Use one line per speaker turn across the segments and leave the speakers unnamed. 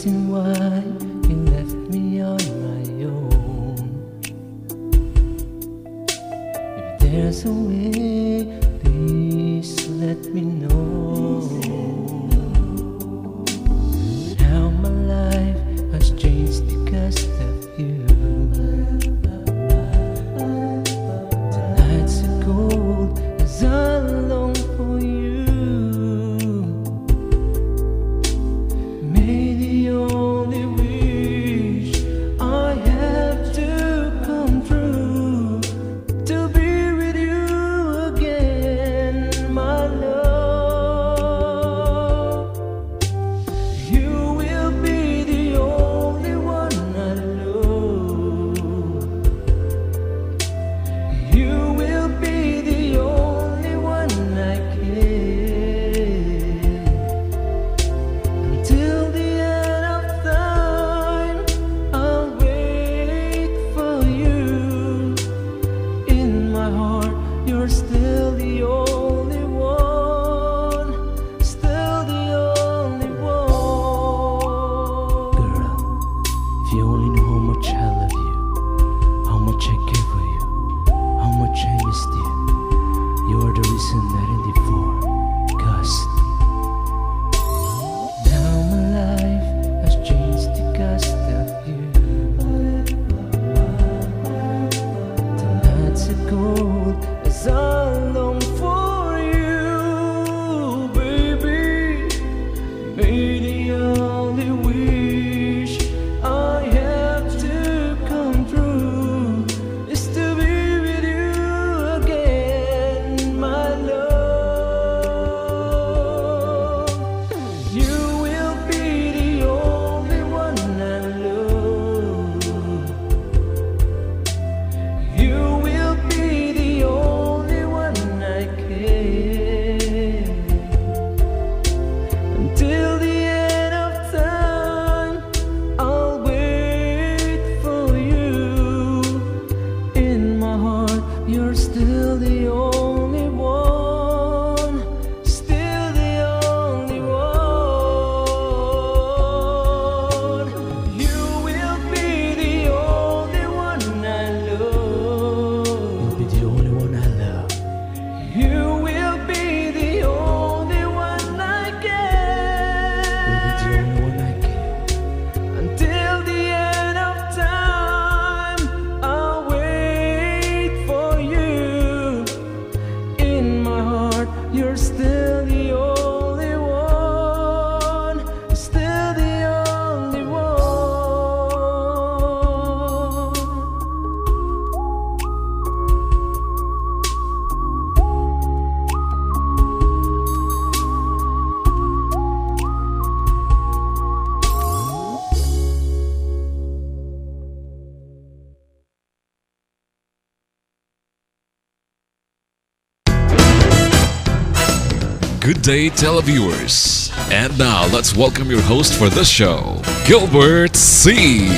reason why you left me on my own. If there's a way, please let me know. Now my life has changed because of you. The nights are cold as I long for you. May the only wish I have to come true, to be with you again, my love. You will be the only one I love. You will be the only one I care. Until the end of time, I'll wait for you. In my heart, you're still the only one, still the only one. Girl, if you only knew how much I love you, how much I care for you, how much I missed you. You are the reason that I live for. 'Cause now my life has changed because of you. The nights are cold as I long for you, baby. May the only wish I have to come true is to be with you again, my love. You will be the only one I love. You will be the only one I care. Until the end of time, I'll wait for you. In my heart, you're still the only one, still the only one. You will be the only one I love. You'll be the only one I love. You will be the only one I care. You'll be the only one I care. Until the end of time, I'll wait for you. In my heart, you're still the only one, still the only one.
Good day, televiewers. And now let's welcome your host for this show, Gilbert C.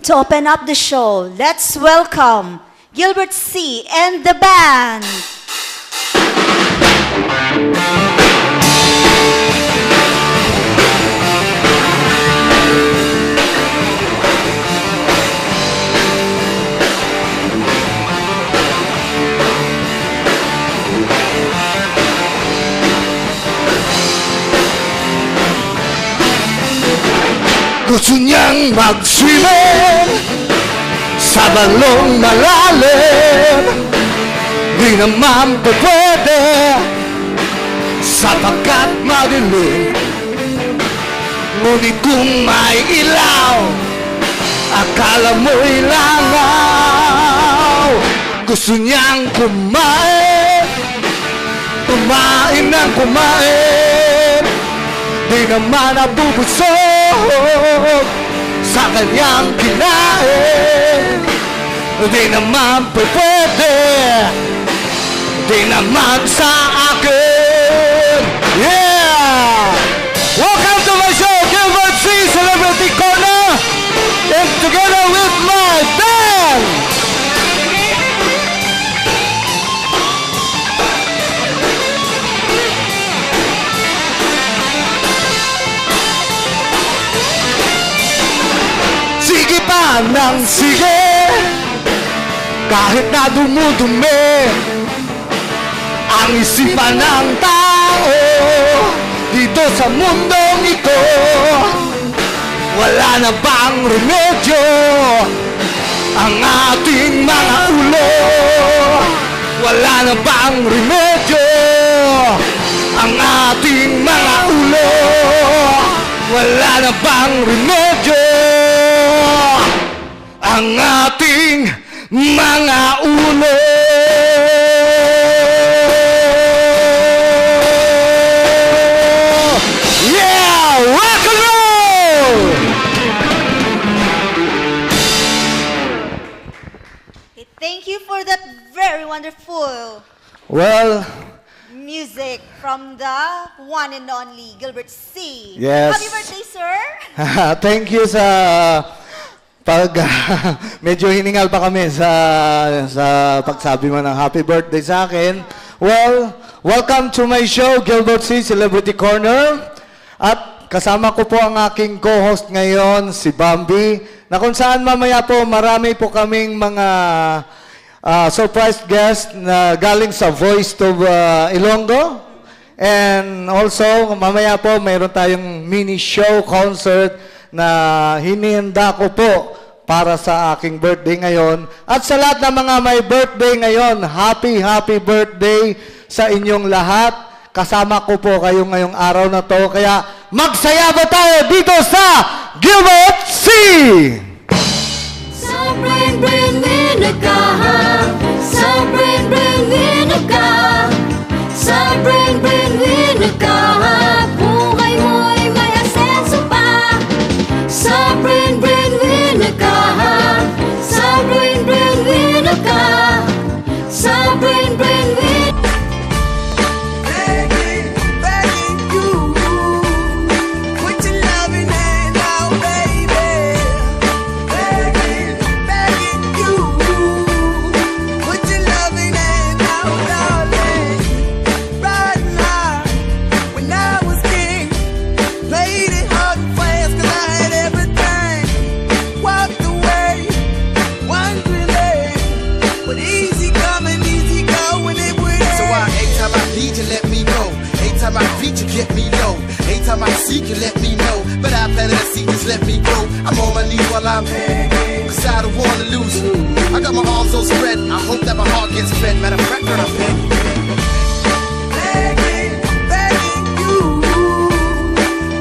To open up the show, let's welcome Gilbert C. and the band.
Gusto niyang mag-swimming sa balong malalim. Di naman pwede sapagkat madilim. Ngunit kung may ilaw, akala mo'y langaw. Gusto niyang kumain, kumain ng kumain. Di naman nabubusog sa kanyang kinain. Di naman pwede, di naman sa akin. Yeah! Welcome to my show, Gilbert C. Celebrity Corner, and together with my band! Sige pa ng sige, kahit na dumudumi ang isipan ng tao dito sa mundong ito. Wala na bang remedyo ang ating mga ulo? Wala na bang remedyo ang ating mga ulo? Wala na bang remedyo ang ating mga ulo? Rock and roll!
Okay, thank you for that very wonderful
Well,
music from the one and only Gilbert C.
Yes.
Happy birthday, sir!
thank you sa pag medyo hiningal pa kami sa pagsabi mo ng happy birthday sa akin. Well, welcome to my show, Gilbert C. Celebrity Corner. At kasama ko po ang aking co-host ngayon, si Bambi, na kung saan mamaya po marami po kaming mga surprise guest na galing sa Voice of Ilonggo. And also, mamaya po mayroon tayong mini show concert na hinihanda ko po para sa aking birthday ngayon. At sa lahat ng mga may birthday ngayon, happy birthday sa inyong lahat. Kasama ko po kayo ngayong araw na to. Kaya magsaya ba tayo dito sa Gilbert C!
Sa brain vinegar, sa brain vinegar, sa brain vinegar, buhay mo'y may asenso pa. Sa brain vinegar, sa brain vinegar, sa brain vinegar.
Begging you, put your loving hand out, baby. Begging you, put your loving hand out, darling. Right now, when I was king, played it hard and fast 'cause I had everything. Walked away, wondering, but easy coming, easy going, it would end.
So anytime I need you, let me know. Anytime I beat you, get me low. Anytime I seek you, let me know. But I better to see, just let me go. I'm on my knees while I'm begging, 'cause I don't wanna lose you. I got my arms so spread, I hope that my heart gets fed. Matter of fact, girl, I'm begging.
Begging you,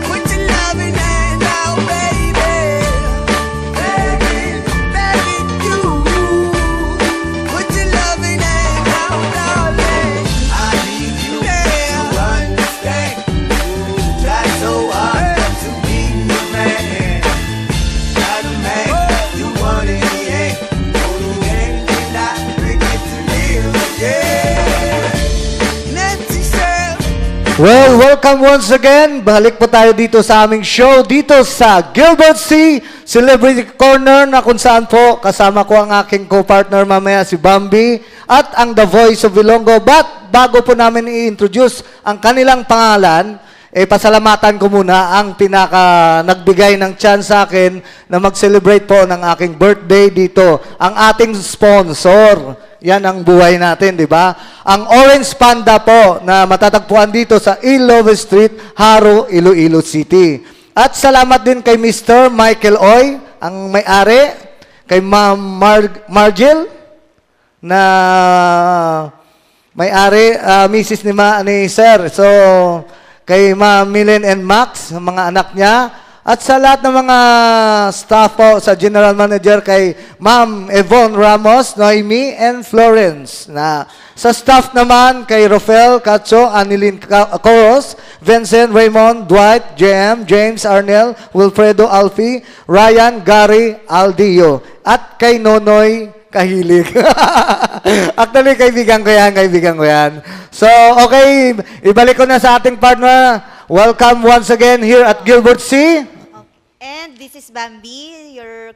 put your loving hand out, baby. Begging you, put your loving hand out, darling. I need you to understand. Try so hard to be the man. Not the man you want in the end. Only then can I forget to live again. An empty shell.
Well, welcome once again. Balik po tayo dito sa aming show, dito sa Gilbert C. Celebrity Corner, na kung saan po kasama ko ang aking co-partner mamaya si Bambi at ang The Voice of Ilonggo. But bago po namin i-introduce ang kanilang pangalan, pasalamatan ko muna ang nagbigay ng chance sa akin na mag-celebrate po ng aking birthday dito. Ang ating sponsor. Yan ang buhay natin, di ba? Ang Orange Panda po na matatagpuan dito sa Ilove Street, Haro, Iloilo City. At salamat din kay Mr. Michael Oy, ang may-ari, kay Ma'am Margil, na may-ari, Mrs. ni Sir. So, kay Ma'am Milen and Max, mga anak niya, at sa lahat ng mga staff po, sa General Manager kay Ma'am Yvonne Ramos, Noemi, and Florence. Sa staff naman kay Rafael Cacho, Anilin Coros, Vincent, Raymond, Dwight, JM, James, Arnel, Wilfredo Alfi, Ryan, Gary, Aldio. At kay Nonoy kahilig. Actually, kaibigan ko yan. So, okay, ibalik ko na sa ating partner. Welcome once again here at Gilbert C.
And this is Bambi, your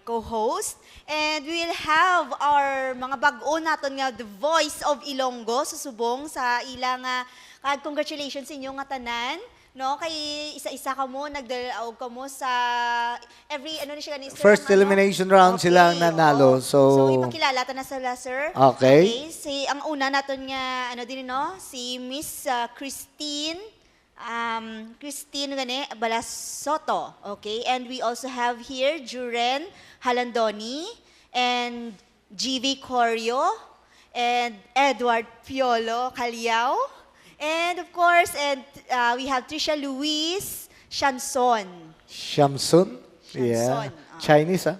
co-host. And we will have our mga bag-o naton nga The Voice of Ilonggo susubong sa ilang congratulations sa inyo nga tanan. No, kay isa-isa ka mo nagdalaog ka mo sa every ano ni siya kanina
First elimination round sila ang nanalo.
oo.
So
ipakilala ta na sila, sir.
Okay.
Si ang una naton nga ano din no, si Miss Christine gani Balasoto. Okay? And we also have here Juren Halandoni and GV Corio and Edward Piolo Caliao. And of course, we have Trisha Luis Shanson.
Shamsun? Yeah.
Shamson,
Chinese, ah?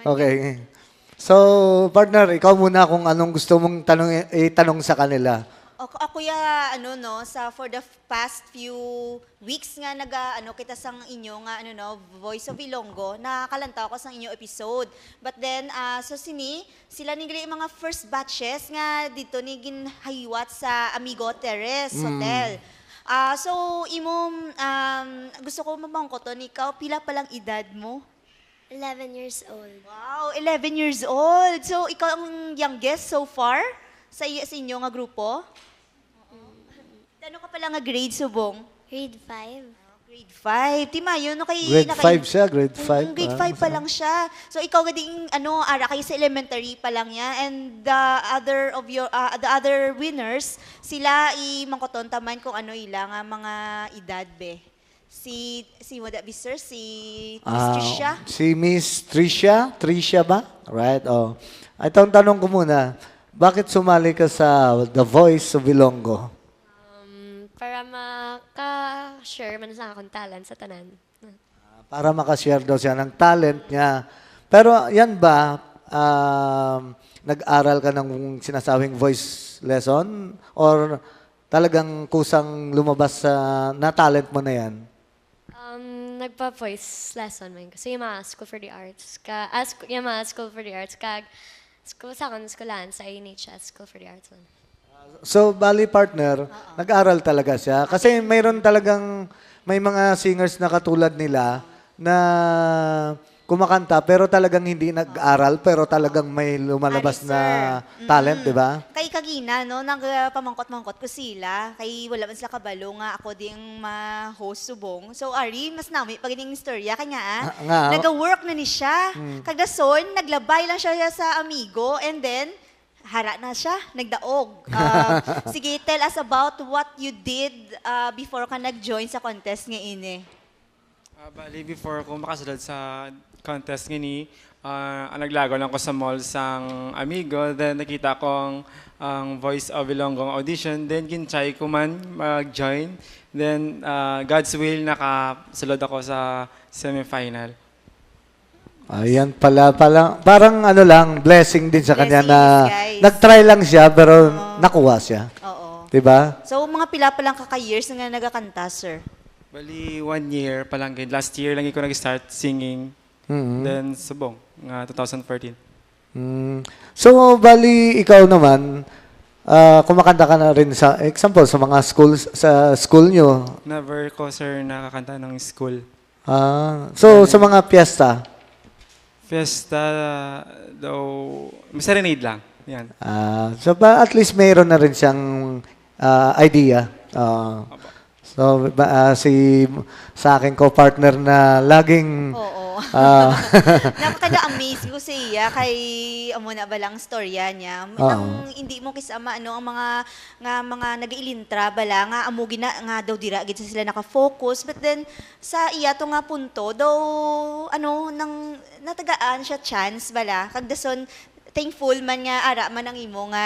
Okay. So, partner, ikaw muna kung anong gusto mong itanong sa kanila.
Ako for the past few weeks nga kita sang inyo nga Voice of Ilonggo, nakakalanta ako sang inyo episode. But then sila ni mga first batches nga dito ni ginhaywat sa Amigo Terrace Hotel. So gusto ko mamangkoton ikaw, pila pa lang edad mo?
11 years old.
Wow, 11 years old. So ikaw ang youngest so far sa inyo nga grupo? Ano ka pala nga grade subong?
Grade 5.
Grade 5. Timayo, no kay...
Grade 5 siya, grade 5.
Grade 5 pa lang siya. So ikaw gading, ara kayo sa elementary pa lang yan. And the other winners, sila imangkoton taman kung ano ilang mga edad be. Si Wada Sir, si Miss Tricia.
Si Miss Tricia? Tricia ba? Right, oh. Itong tanong ko muna, bakit sumali ka sa The Voice of Ilonggo?
Para maka-share man sa akong talent sa tanan.
Para makashare daw siya ng talent niya. Pero yan ba, nag-aral ka ng sinasabing voice lesson? Or talagang kusang lumabas na talent mo na yan?
Nagpa-voice lesson man. Kasi yung mga School for the Arts. School for the Arts. School sa akong skoolan sa NHS, School for the Arts man.
So, bali partner, nag-aral talaga siya. Kasi mayroon talagang, may mga singers na katulad nila na kumakanta pero talagang hindi nag-aral pero talagang may lumalabas na talent, di ba?
Kay kagina, no, nagpamangkot-mangkot ko sila. Kay wala man sila kabalo nga ako ding ma-host subong. So, Ari, mas nami pag ining istorya. Kanya, nag-work na ni siya. Kagdason, naglabay lang siya sa Amigo and then, hara na siya, nagdaog. Sige, tell us about what you did before ka nag-join sa contest nga ini.
Bali, before ko makasulod sa contest nga ni, naglago lang ko sa mall sang Amigo, then nakita ko ang Voice of Ilonggo audition, then ginchay ko man mag-join, then God's will, nakasulod ako sa semifinal.
Ayan pala. Parang blessing din sa kanya na
Guys.
nag-try lang siya pero nakuha siya.
Oo.
Diba?
So, mga pila pa lang kaka-years nga nagakanta, sir?
Bali, 1 year pa lang. Last year lang ako nag-start singing. Then, subong, 2014.
So, bali, ikaw naman, kumakanta ka na rin sa, example, sa mga schools, sa school nyo.
Never ko, sir, nakakanta ng school.
So, sa mga piyesta?
Fiesta daw, serenade lang. Yan.
So, at least mayroon na rin siyang idea. Sa akin co-partner na laging...
Oo. Nakaka-amaze ko sa iya kay amo na balang storya niya. Nang hindi mo kisama ang mga nag-ilintra bala nga amo gina nga daw dira gid sila naka-focus, but then sa iya to nga punto daw nang natagaan siya chance bala kagdason thankful man nga ara man ang imo nga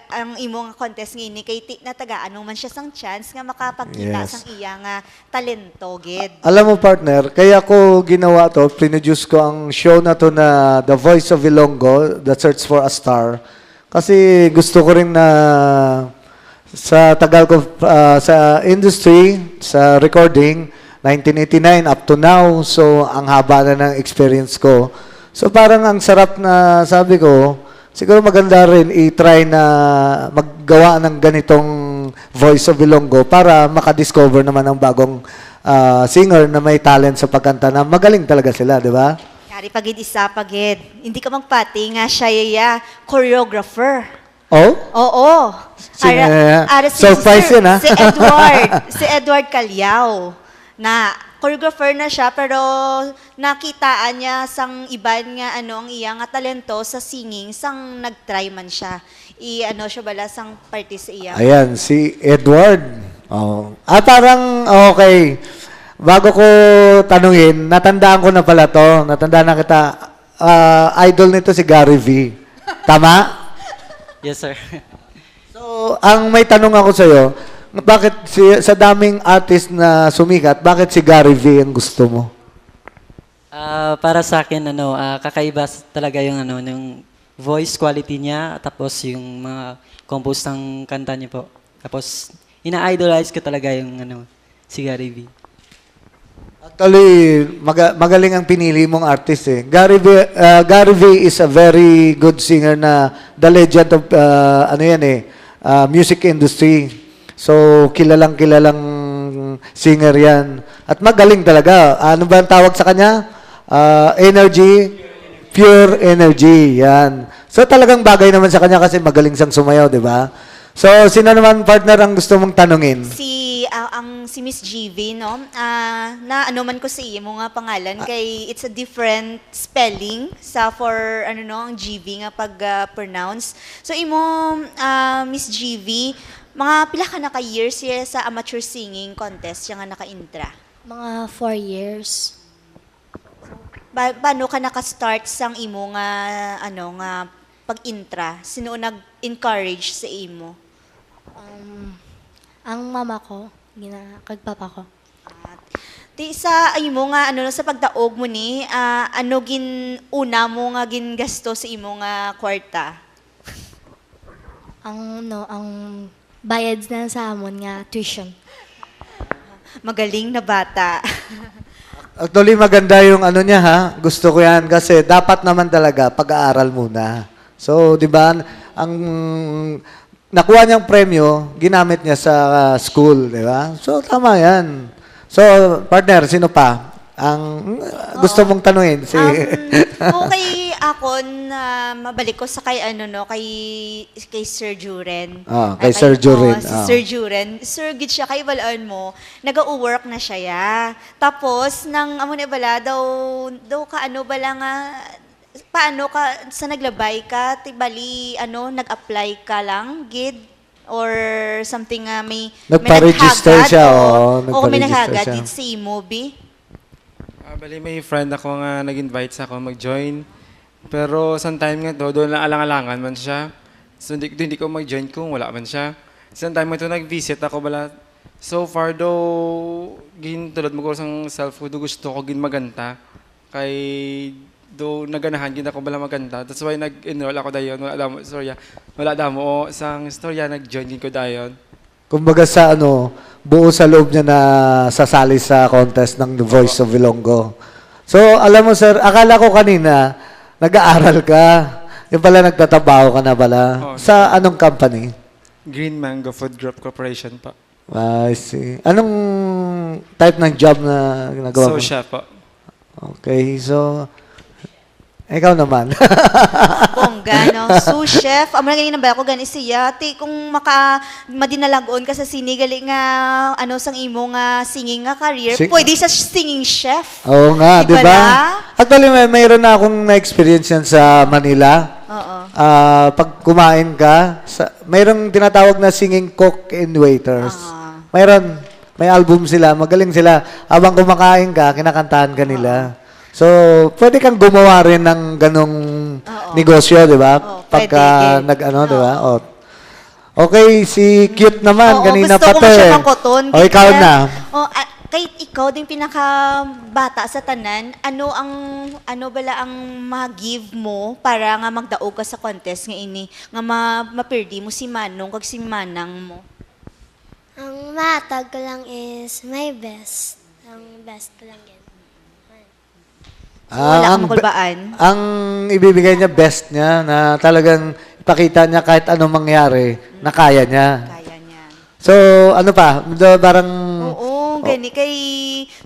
ang imo nga contest ngini kay natagaan man siya sang chance nga makapagkita sang iya nga talento gid.
Alam mo partner, kaya ko ginawa to, produce ko ang show na to na The Voice of Ilonggo, The Search for a Star. Kasi gusto ko rin na sa tagal ko sa industry, sa recording, 1989 up to now, so ang haba na ng experience ko. So parang ang sarap na sabi ko, siguro maganda rin i-try na maggawa ng ganitong Voice of Ilonggo para makadiscover naman ng bagong singer na may talent sa pagkanta na magaling talaga sila, di ba?
Kari pagid isa pagid. Hindi ka magpati nga siya choreographer.
Oh?
Oo.
Surprise yun, ha?
Si Edward Calyao na choreographer na siya pero nakitaan niya sang iban nga ang iya nga talento sa singing sang nagtry man siya. Siya bala sang party sa iya.
Ayan, si Edward. Oh. Parang, okay. Bago ko tanungin, natandaan ko na pala to. Natandaan na kita. Idol nito si Gary V. Tama?
Yes, sir.
So, ang may tanong ako sa'yo, bakit sa daming artist na sumikat, bakit si Gary V ang gusto mo?
Para sa akin, kakaiba talaga yung voice quality niya, tapos yung mga compose ng kanta niya po. Tapos, ina-idolize ko talaga yung si Gary V.
Actually, magaling ang pinili mong artist eh. Gary V is a very good singer na the legend of, music industry. So, kilalang singer yan. At magaling talaga. Ano ba ang tawag sa kanya? Energy. Pure energy. Yan. So, talagang bagay naman sa kanya kasi magaling siyang sumayaw, di ba? So, sino naman partner ang gusto mong tanungin?
Si Miss GV, no? Man ko sa iyo mo nga pangalan kay it's a different spelling ang GV nga pag-pronounce. So, Miss GV, mga pila ka na ka-years sa amateur singing contest yung nga naka-intra?
Mga 4 years.
Paano ka naka-start sang imo nga pag-intra? Sino nag-encourage sa imo?
Ang mama ko, kag papa ko.
Sa imo nga sa pagdaog mo ni, una mo nga gingasto sa imo nga kwarta?
Ang bayad na sa amon nga tuition.
Magaling na bata.
Actually, maganda yung niya ha. Gusto ko yan kasi dapat naman talaga pag-aaral muna. So, di ba, ang nakuha niyang premyo, ginamit niya sa school, di ba? So, tama yan. So, partner, sino pa? Ang gusto mong tanungin?
Okay ako na mabalik ko sa kay Sir Juren.
Kay Sir Juren.
Si Sir Juren. Sir, gid siya kay balaan mo, nag-work na siya ya. Tapos, daw ka nga, paano ka, sa naglabay ka, tibali, nag-apply ka lang, gid? Or something may
nagpa-register siya,
may naghagad, did si movie?
Bali, may friend ako nga nag-invite sa ako mag-join. Pero sometime nga doon na alang-alangan man siya. So hindi ko mag-join kung wala man siya. Sometime nga nag-visit ako bala. So far tulad mo ko sang self ko gusto ko maganta. Kay naganahan ako bala maganta. That's why nag-enroll ako dayon. Wala damo sang istorya nag-join ko dayon.
Kumbaga sa buo sa loob niya na sasali sa contest ng The Voice of Ilonggo. So, alam mo sir, akala ko kanina, nag-aaral ka. Yung pala nagtatrabaho ka na pala. Sa anong company?
Green Mango Food Group Corporation pa.
I see. Anong type ng job na ginagawa mo?
Chef po.
Okay, so ikaw naman.
Bongga, no? Sous chef. Amo na ganyan ba ako gani siya. Kung madinalagon ka sa sinigali nga sang imo nga singing nga career, pwede sa singing chef.
Oo nga, di ba? Actually, mayroon na akong na-experience yan sa Manila.
Oo.
Pag kumain ka, mayroong tinatawag na singing cook and waiters. Mayroon. May album sila. Magaling sila. Habang kumakain ka, kinakantahan ka nila. So, pwede kang gumawa rin ng ganong negosyo, di ba? Pagka di ba? Okay, si Cute naman, kanina pa
gusto ko siya ng koton.
O, ikaw na.
Kahit ikaw din pinakabata sa tanan, ano bala ang ma-give mo para nga magdaog ka sa contest nga ini, nga mapirdi mo si Manong kag si Manang mo?
Ang matag ko lang is my best. Ang best ko lang yan.
So, wala kang
ang,
makulbaan.
ang ibibigay niya, best niya, na talagang ipakita niya kahit anong mangyari, na kaya niya.
Kaya niya.
So, ano pa? Parang,
Oo, gani kay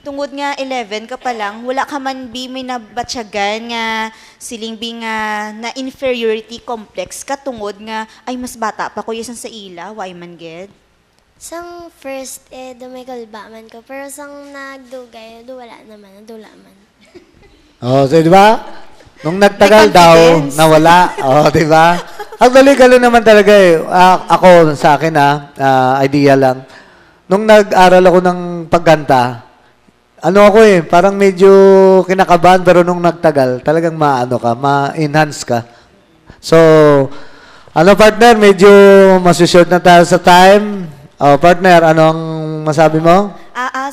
tungod nga 11 ka pa lang, wala ka man may nabatyagan nga siling nga na inferiority complex ka tungod nga ay mas bata pa ko yasan sa ila, why man ged?
Sang first, dumikal ba man ko. Pero sang nagdugay, wala naman, dula man.
oh, so, di ba? Nung nagtagal
May
daw,
confidence.
nawala. Oh, di ba? Actually, gano'n naman talaga eh. Ako, sa akin idea lang. Nung nag-aral ako ng pagganta, ano ako eh, parang medyo kinakabahan, pero nung nagtagal, talagang ma-enhance ka. So, ano partner, medyo masushoot na tayo sa time. Oh, partner, anong masabi mo?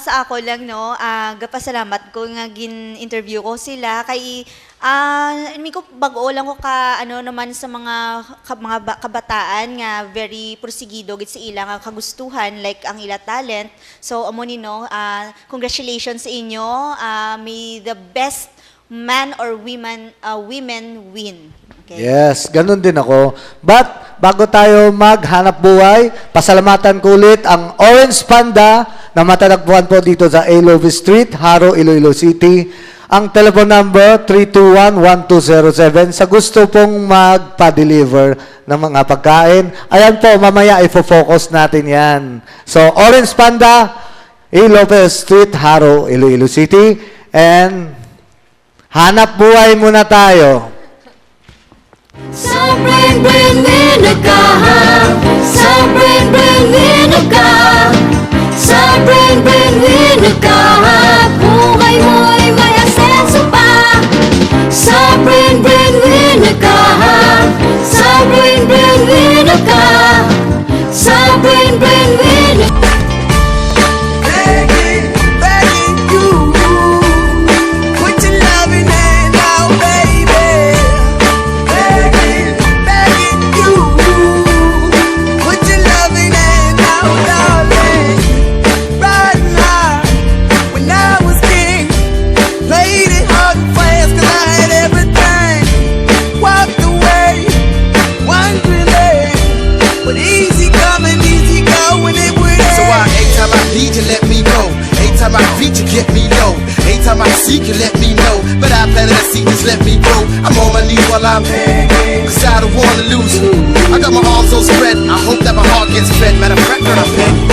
Sa ako lang no, gapasalamat ko nga gin-interview ko sila kay mi ko bag-o lang ko ka ano naman sa mga kabataan nga very porsigido gid sa ila nga kagustuhan like ang ila talent. So amo ni no, congratulations sa inyo. May the best man or women win. Okay.
Yes, ganun din ako. But, bago tayo maghanap buhay, pasalamatan ko ulit ang Orange Panda na matatagpuan po dito sa Love Street, Haro, Iloilo City. Ang telephone number, 321-1207. Sa gusto pong magpa-deliver ng mga pagkain, ayan po, mamaya ifo-focus natin yan. So, Orange Panda, Love Street, Haro, Iloilo City. And, hanap buhay muna tayo.
Sa bring me ka. Sa bring me ka. Sa bring me ka. Buhay mo'y may asenso pa. Sa bring me ka. Sa bring me ka. Sa bring me
Begging, begging you, put your loving hand out, baby. Begging, begging you, put your loving hand out, darling. Right now, when I was king, played it hard and fast 'cause I had everything. Walked away, wondering, but easy coming, easy going, it would end. So anytime I need you, let me know. Anytime I beat you, get me low. Anytime I seek you, let me know. But I planted a seed, just let me grow. I'm on my knees while I'm begging, 'cause I don't wanna lose you. I got my arms so spread, I hope that my heart gets fed. Matter of fact, girl, I'm begging.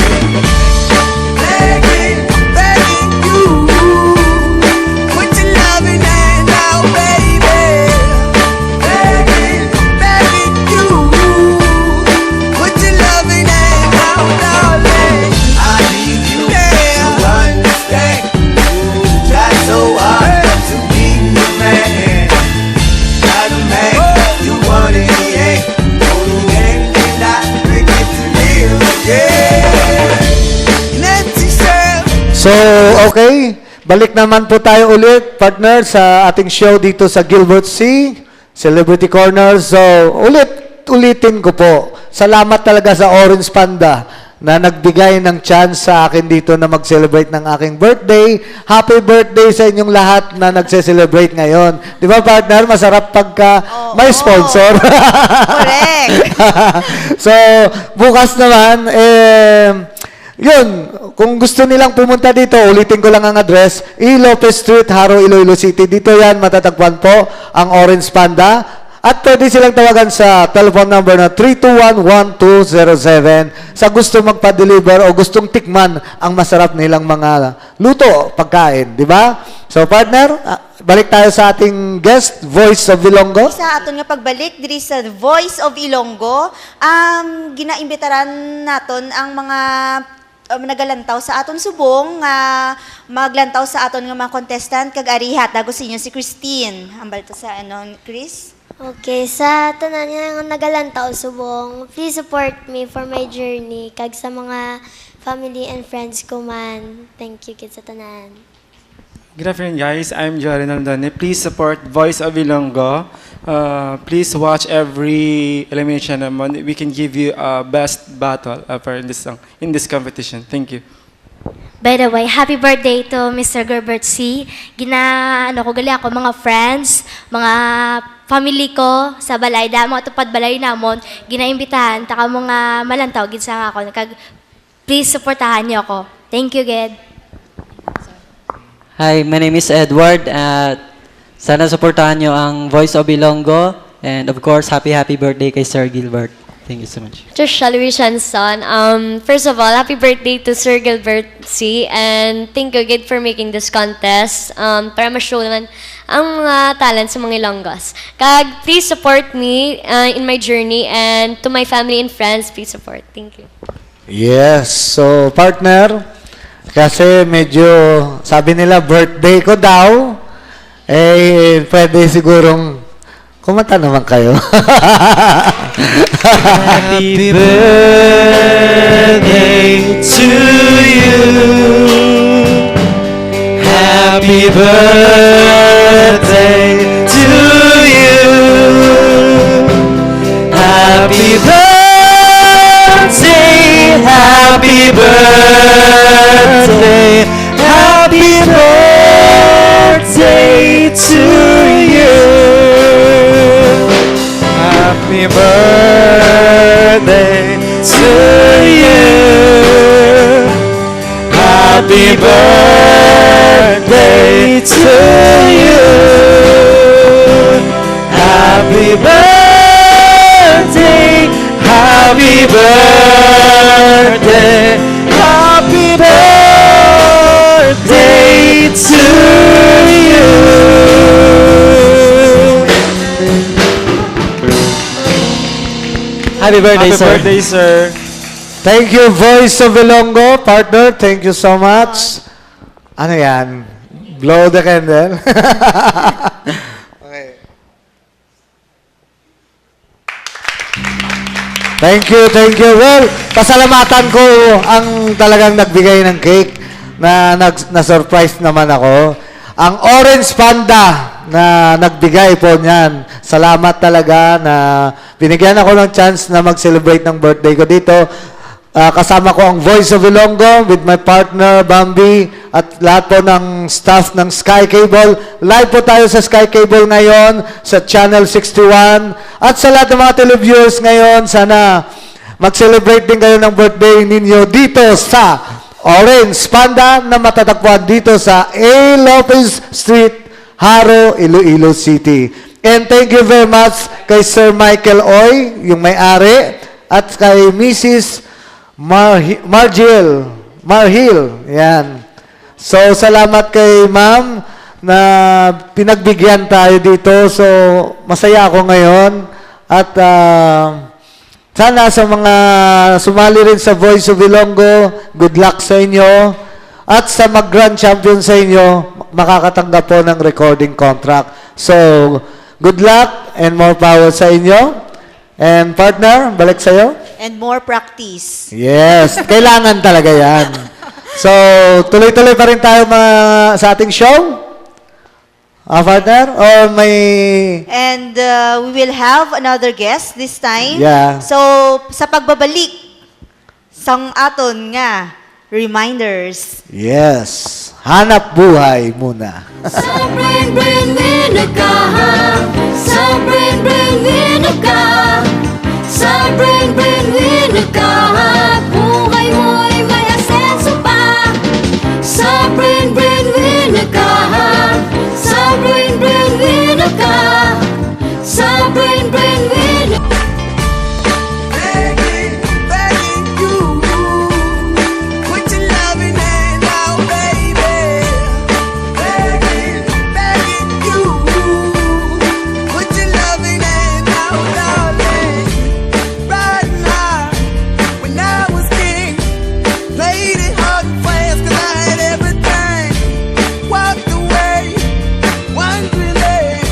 Begging, begging you, put your loving hand out, baby. Begging, begging you, put your loving hand out, darling. I need you to understand. Try so hard to be the man. Not a man you want in the end. Only man cannot bring it to live again. An empty shell.
So, okay. Balik naman po tayo ulit, partner, sa ating show dito sa Gilbert C. Celebrity Corner. So, ulitin ko po. Salamat talaga sa Orange Panda na nagbigay ng chance sa akin dito na mag-celebrate ng aking birthday. Happy birthday sa inyong lahat na nagse-celebrate ngayon. Di ba, partner? Masarap pagka may sponsor.
Correct.
So, bukas naman, yun, kung gusto nilang pumunta dito, ulitin ko lang ang address, Lopez Street, Haro, Iloilo City. Dito yan, matatagpuan po ang Orange Panda. At pwede silang tawagan sa telephone number na 321-1207 sa gusto magpa-deliver o gustong tikman ang masarap nilang mga luto, pagkain. Di ba? So, partner, balik tayo sa ating guest, Voice of Ilonggo.
Sa aton nga pagbalik diri sa Voice of Ilonggo, ginaimbitaran naton ang mga nagalantaw sa aton subong nga maglantaw sa aton nga mga contestant kag arihat dago sa inyo si Christine. Ambal to sa Chris?
Okay, sa tanan nga nagalantaw subong, please support me for my journey kag sa mga family and friends ko man. Thank you kid sa tanan.
Good afternoon, guys. I'm Jory Naldone. Please support Voice of Ilonggo. Please watch every elimination. We can give you a best battle for in this competition. Thank you.
By the way, happy birthday to Mr. Gilbert C. Ko gali ako mga friends, mga family ko sa balay, mga tupad balay namon, ginaimbitahan, taka mga malantaw, ginsa ako. Please supportahan niyo ako. Thank you, Ged.
Hi, my name is Edward. Sana supportahan nyo ang Voice of Ilonggo. And of course, happy birthday kay Sir Gilbert. Thank you so much.
Joshua Luisian's son. First of all, happy birthday to Sir Gilbert C. And thank you, Gid, for making this contest. Para ma-show naman ang mga talent sa mga Ilonggos. Kag, please support me in my journey. And to my family and friends, please support. Thank you.
Yes. So, partner, kasi medyo, sabi nila, birthday ko daw. Pwede sigurong kumanta naman kayo.
Happy birthday to you. Happy birthday to you. Happy birthday. Happy birthday. Happy birthday to you. Happy birthday to you. Happy birthday to you. Happy birthday. Happy birthday. Happy birthday to you.
Happy birthday, sir.
Happy birthday, sir.
Thank you, Voice of Ilonggo, partner. Thank you so much. Ano yan? Blow the candle. Okay. Thank you, thank you. Well, pasalamatan ko ang talagang nagbigay ng cake na na-surprise naman ako. Ang Orange Panda na nagbigay po niyan. Salamat talaga na binigyan ako ng chance na mag-celebrate ng birthday ko dito. Kasama ko ang Voice of Ilonggo with my partner, Bambi, at lahat po ng staff ng Sky Cable. Live po tayo sa Sky Cable ngayon, sa Channel 61. At sa lahat ng mga televiewers ngayon, sana mag-celebrate din kayo ng birthday ninyo dito sa Orange Panda na matatagpuan dito sa A. Lopez Street, Haro, Iloilo City. And thank you very much kay Sir Michael Oy, yung may-ari, at kay Mrs. Marhil. Yan. So, salamat kay ma'am na pinagbigyan tayo dito. So, masaya ako ngayon. At sana sa mga sumali rin sa Voice of Ilonggo, good luck sa inyo. At sa mag-grand champion sa inyo, makakatanggap po ng recording contract. So, good luck and more power sa inyo. And partner, balik sa'yo.
And more practice.
Yes, kailangan talaga yan. So, tuloy-tuloy pa rin tayo sa ating show? Partner? Or may...
And we will have another guest this time.
Yeah.
So, sa pagbabalik, sang aton nga, reminders.
Yes. Hanap buhay muna.
Sa brain vinegar. Sa brain vinegar. Sa brain vinegar. Buhay mo'y may asenso pa. Sa brain vinegar. Sa brain vinegar. Sa brain vinegar.
Begging you, put your loving hand out, baby. Begging you, put your loving hand out, darling. Right now, when I was king, played it hard and fast 'cause I had everything. Walked away, wondering,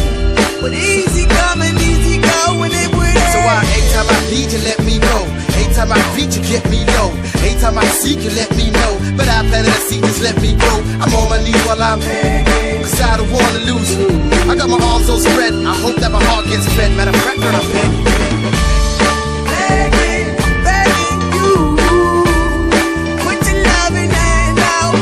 but easy come and easy go when it would end. So anytime I need you, let me know. Anytime I feed you, get me low. Anytime I seek you, let me know. But I planted a seed, just let me go. I'm on my knees while I'm begging, 'cause I don't wanna lose you. I got my arms so spread, I hope that my heart gets fed. Matter of fact, girl, I'm begging. Begging you, put your loving hand out,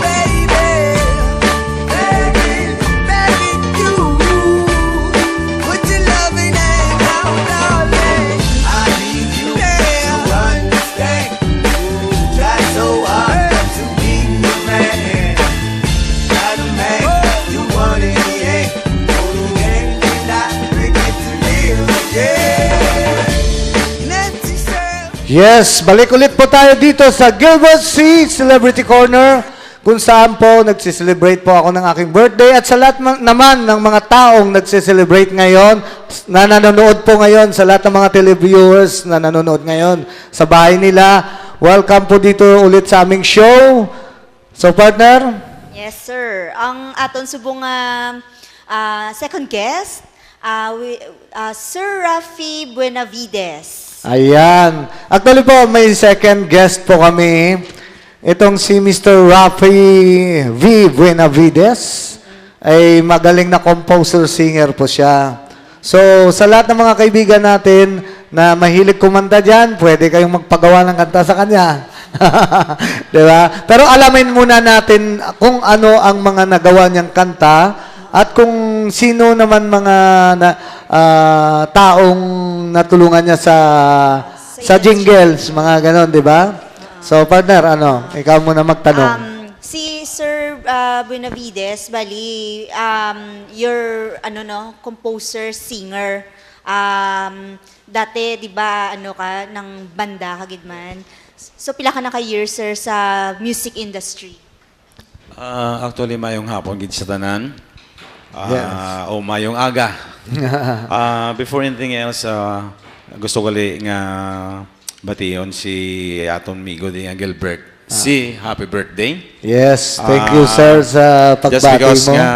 Yes, balik ulit po tayo dito sa Gilbert C. Celebrity Corner kung saan po nagsiselebrate po ako ng aking birthday at sa lahat naman ng mga taong nagsiselebrate ngayon na nanonood po ngayon, sa lahat ng mga televiewers na nanonood ngayon sa bahay nila. Welcome po dito ulit sa aming show. So partner?
Yes, sir. Ang aton subong second guest, Sir Rafi Buenavides.
Ayan. Actually po, may second guest po kami. Itong si Mr. Rafi V. Buenavides. Ay magaling na composer-singer po siya. So, sa lahat ng mga kaibigan natin na mahilig kumanta dyan, pwede kayong magpagawa ng kanta sa kanya. Diba? Pero alamin muna natin kung ano ang mga nagawa niyang kanta at kung sino naman mga taong natulungan niya sa jingles, mga ganon, di ba? So, partner, ikaw muna magtanong.
Si Sir Buenavides, bali, you're, composer, singer. Dati, di ba, ng banda, kagidman. So, pila ka na ka-years, sir, sa music industry?
Actually, mayong hapon, gid sa tanan.
Yes.
O mayong aga. Before anything else, gusto ko nga bation si aton migo di nga Gilbert. Happy birthday.
Yes, thank you sir sa pagbati mo.
Just because nga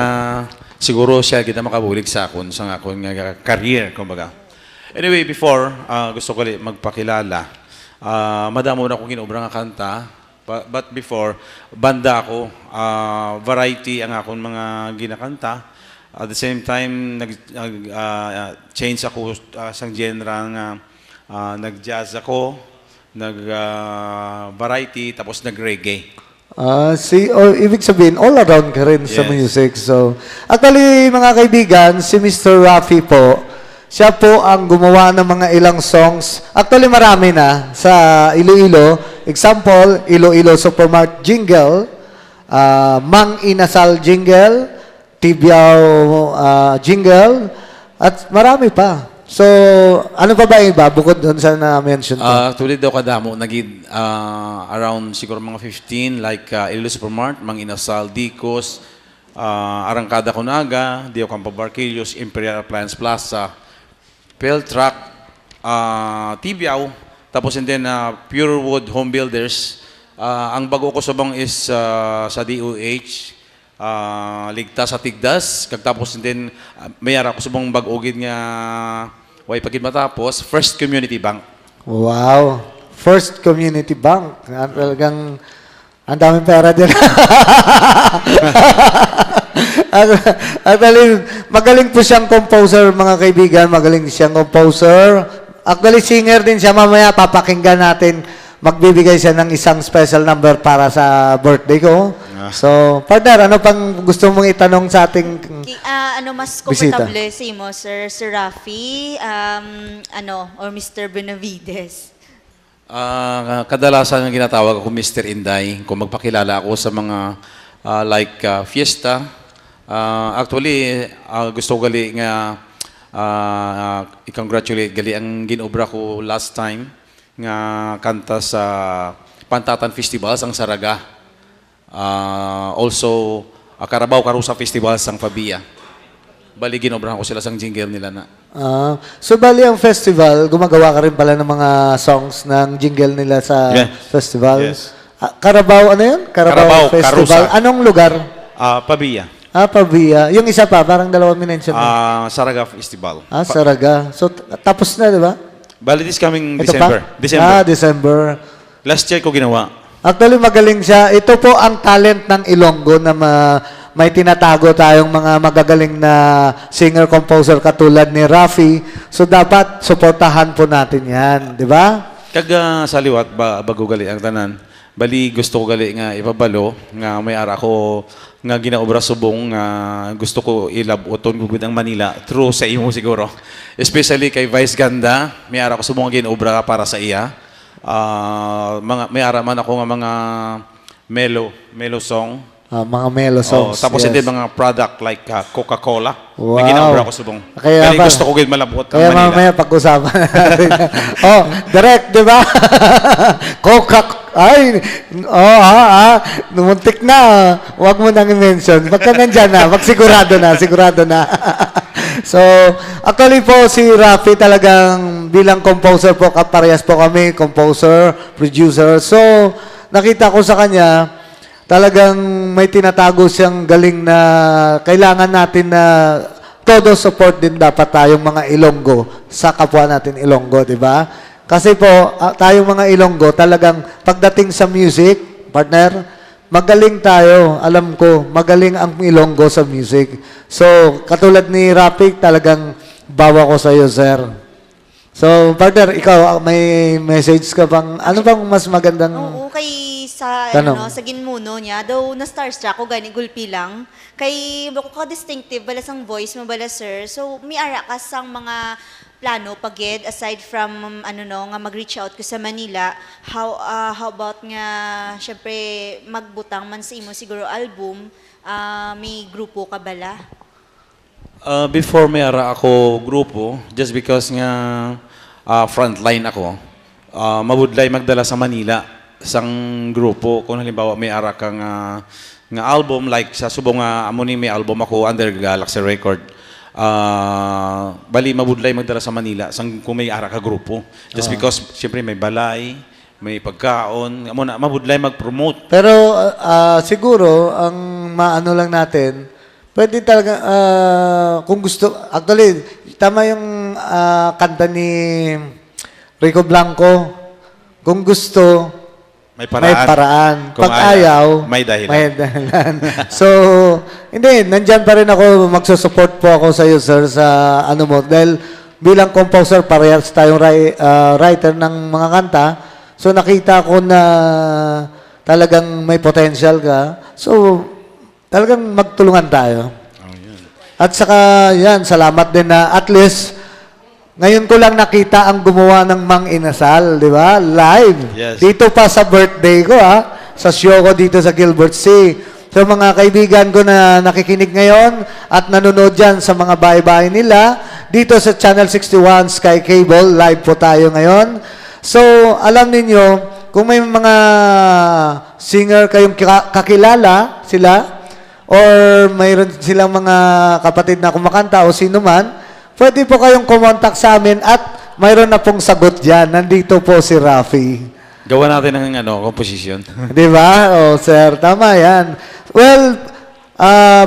siguro siya kita makabulig sa akon nga career kumbaga. Anyway, before gusto ko magpakilala. Madamo na akong ginobra nga kanta. But before, banda ako, variety ang akong mga ginakanta. At the same time, change ako sa genre nga nag-jazz ako, nag-variety, tapos nag-reggae.
Ibig sabihin, all around ka rin sa music. So, actually, mga kaibigan, si Mr. Rafi po, siya po ang gumawa ng mga ilang songs. Actually, marami na sa Iloilo. Example, Iloilo Supermart Jingle, Mang Inasal Jingle, Tibiao Jingle, at marami pa. So, ano pa ba iba bukod doon sa na-mention ko?
Tulad daw kadamo, naging around siguro mga 15, like Iloilo Supermart, Mang Inasal, Dicos, Arangkada Conaga, Dio Campo Barquillos, Imperial Appliance Plaza, Peltrack, Tibiao, tapos and then Purewood Home Builders. Ang bago ko subang is sa DOH, Ligtas sa Tigdas, kagtapos and then mayara ko subang bag-ogid nga way pagid matapos, First Community Bank.
Wow! First Community Bank. Talagang ang daming pera din. Actually, magaling po siyang composer, mga kaibigan. Magaling siyang composer. Actually, singer din siya. Mamaya papakinggan natin. Magbibigay siya ng isang special number para sa birthday ko. So, partner, ano pang gusto mong itanong sa ating
Mas
bisita?
comfortable sa imo, Sir Rafi, or Mr. Benavides?
Kadalasan ang ginatawag ako Mr. Inday. Kung magpakilala ako sa mga fiesta. Actually, gusto ko gali nga i-congratulate gali ang ginobra ko last time nga kanta sa Pantatan Festivals ang Saraga. Also, Carabao Carusa Festivals ang Fabia. Bali, ginobrahan ko sila sang jingle nila na.
So, bali ang festival, gumagawa ka rin pala ng mga songs ng jingle nila sa festival?
Yes.
Carabao, ano yun? Carabao Festival.
Carusa.
Anong lugar?
Pabia.
Pabia. Yung isa pa, parang dalawang minention mo.
Saraga Festival.
Saraga. So, tapos na, di ba?
Bali, this coming
Ito
December.
pa? December.
Last year ko ginawa.
Actually, magaling siya. Ito po ang talent ng Ilonggo na may tinatago tayong mga magagaling na singer-composer katulad ni Rafi. So, dapat suportahan po natin yan. Di ba?
Sa liwat, bago gali ang tanan. Bali, gusto ko gali nga ipabalo nga may ara ko nga ginaobra subong nga gusto ko ilabuton gugud ang Manila through sa imo siguro. Especially kay Vice Ganda, may ara ko subong nga ginaobra para sa iya. May ara man ako nga mga mellow song
Mga melo
Oh,
songs.
tapos
yes.
hindi mga product like Coca-Cola.
Wow.
May ginawra ko subong.
Kaya
Kaya
ba-
gusto ko gid malabot ang
Kaya
Manila.
mamaya pag-usapan natin. Oh, direct, di ba? Coca, ay, numuntik na. Huwag mo nang i-mention. Pagka nandyan na, sigurado na. So, actually po si Rafi talagang bilang composer po, kaparehas po kami, composer, producer. So, nakita ko sa kanya, talagang may tinatago siyang galing na kailangan natin na todo support din dapat tayong mga Ilonggo sa kapwa natin Ilonggo, di ba? Kasi po, tayong mga Ilonggo, talagang pagdating sa music, partner, magaling tayo. Alam ko, magaling ang Ilonggo sa music. So, katulad ni Rapik, talagang bawa ko sa iyo, sir. So, partner, ikaw, may message ka bang, ano bang mas magandang...
Oo, kay sa
Tanong.
sa ginmuno niya, daw na starstruck ko gani gulpi lang. Kay bako ka distinctive bala sang voice mo bala sir. So mi ara ka sang mga plano pagid aside from nga mag-reach out ko sa Manila. How about nga syempre magbutang man sa imo siguro album, may grupo ka bala?
Before may ara ako grupo, just because nga frontline ako, mabudlay magdala sa Manila sang grupo. Kung halimbawa may ara ka nga album, like sa subong nga amo ni may album ako under Galaxy Record, bali mabudlay magdala sa Manila sang kung may ara ka grupo. Just because siyempre may balay, may pagkaon, amo na mabudlay mag-promote.
Pero siguro, ang maano lang natin, pwede talaga, kung gusto, actually, tama yung kanta ni Rico Blanco, kung gusto,
May
may paraan.
Kung
Pag ayaw,
may dahilan.
may dahilan. So, hindi, nandyan pa rin ako, magsusupport po ako sa iyo, sir, sa ano mo. Dahil bilang composer, parehas tayong writer ng mga kanta. So, nakita ko na talagang may potential ka. So, talagang magtulungan tayo. At saka, yan, salamat din na at least, ngayon ko lang nakita ang gumawa ng Mang Inasal, di ba? Live.
Yes.
Dito pa sa birthday ko, sa show ko dito sa Gilbert C. So, mga kaibigan ko na nakikinig ngayon at nanonood dyan sa mga bahay-bahay nila, dito sa Channel 61 Sky Cable, live po tayo ngayon. So, alam ninyo, kung may mga singer kayong kakilala sila, or mayroon silang mga kapatid na kumakanta o sino man, pwede po kayong kumontak sa amin at mayroon na pong sagot dyan. Nandito po si Rafi.
Gawa natin ng composition.
Di ba? O, sir, tama yan. Well,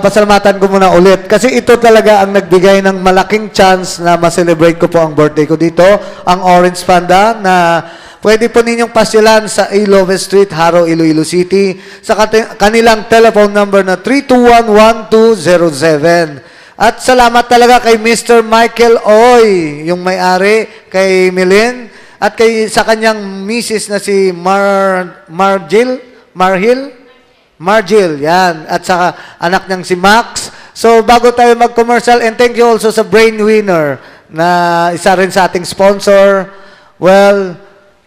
pasalamatan ko muna ulit. Kasi ito talaga ang nagbigay ng malaking chance na ma-celebrate ko po ang birthday ko dito. Ang Orange Panda na pwede po ninyong pasyalan sa Ilove Street, Haro, Iloilo City sa kanilang telephone number na 321-1207. At salamat talaga kay Mr. Michael Oy, yung may-ari, kay Milin, at sa kanyang misis na si Margil, yan. At saka anak niyang si Max. So, bago tayo mag-commercial, and thank you also sa Brain Winner, na isa rin sa ating sponsor. Well,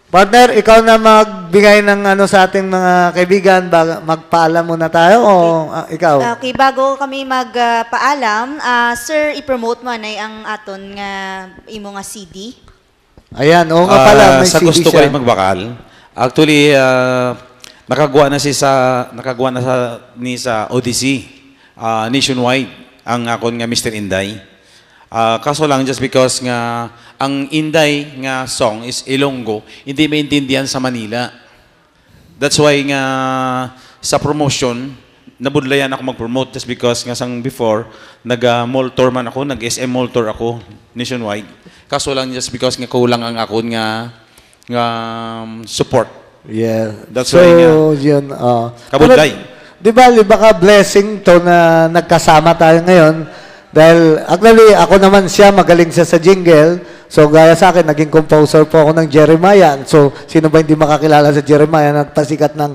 partner, ikaw na magbigay ng sa ating mga kaibigan, magpaalam muna tayo o ikaw?
Okay, bago kami magpaalam, sir, i-promote mo na ang aton nga imo nga CD.
Ayan, oo nga pala, may
sa
CD
gusto ko
siya.
rin magbakal. Actually, nakagawa na ni sa Odyssey nationwide ang akon nga Mr. Inday. Kaso lang just because nga ang Inday nga song is Ilonggo, hindi maintindihan sa Manila. That's why nga sa promotion, nabudlayan ako mag-promote just because nga sang before, nag-mall tour man ako, nag-SM mall tour ako nationwide. Kaso lang just because nga kulang ang akon nga support.
Yeah.
That's
so,
why nga,
yun.
kabudlay.
Di ba, baka blessing to na nagkasama tayo ngayon. Dahil, actually, ako naman siya, magaling siya sa jingle. So, gaya sa akin, naging composer po ako ng Jeremiah. So, sino ba hindi makakilala sa Jeremiah? Nagpasikat ng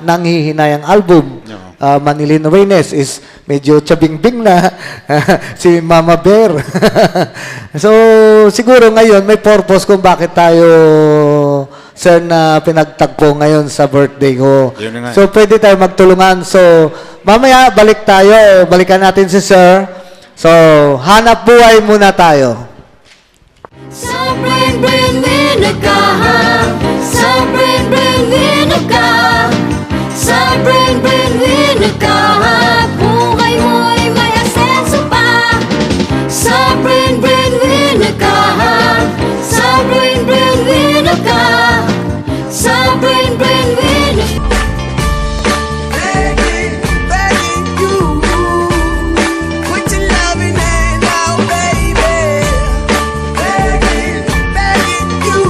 Nanghihinayang album.
No.
Manilin Reynes is medyo chabing-bing na. Si Mama Bear. So, siguro ngayon, may purpose kung bakit tayo sir na pinagtagpo ngayon sa birthday ko.
Yun na nga.
So, pwede tayo magtulungan. So, mamaya, balik tayo. Balikan natin si sir. So, hanap buhay muna tayo.
Sa brain vinegar, sa brain vinegar, sa brain vinegar, buhay mo'y may asenso pa. Sa brain vinegar, sa brain vinegar, sa brain vinegar.
Begging, begging you, put your loving hand out, baby. Begging, begging you,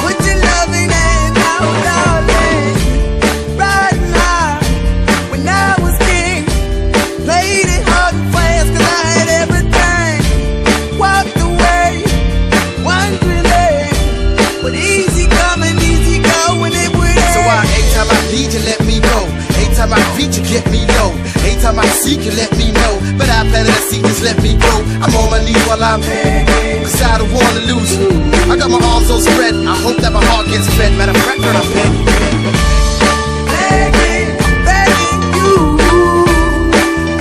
put your loving hand out, darling. Right now, when I was king, played it hard and fast 'cause I had everything. Walked away, wondering, but easy coming, easy going, it would end. So anytime I need you, let me know. Anytime I beat you, get me low. Anytime I seek you, let me know. But I better to see, just let me go. I'm on my knees while I'm begging, 'cause I don't wanna lose you. I got my arms so spread, I hope that my heart gets fed. Matter of fact, girl, I'm begging, begging, begging you,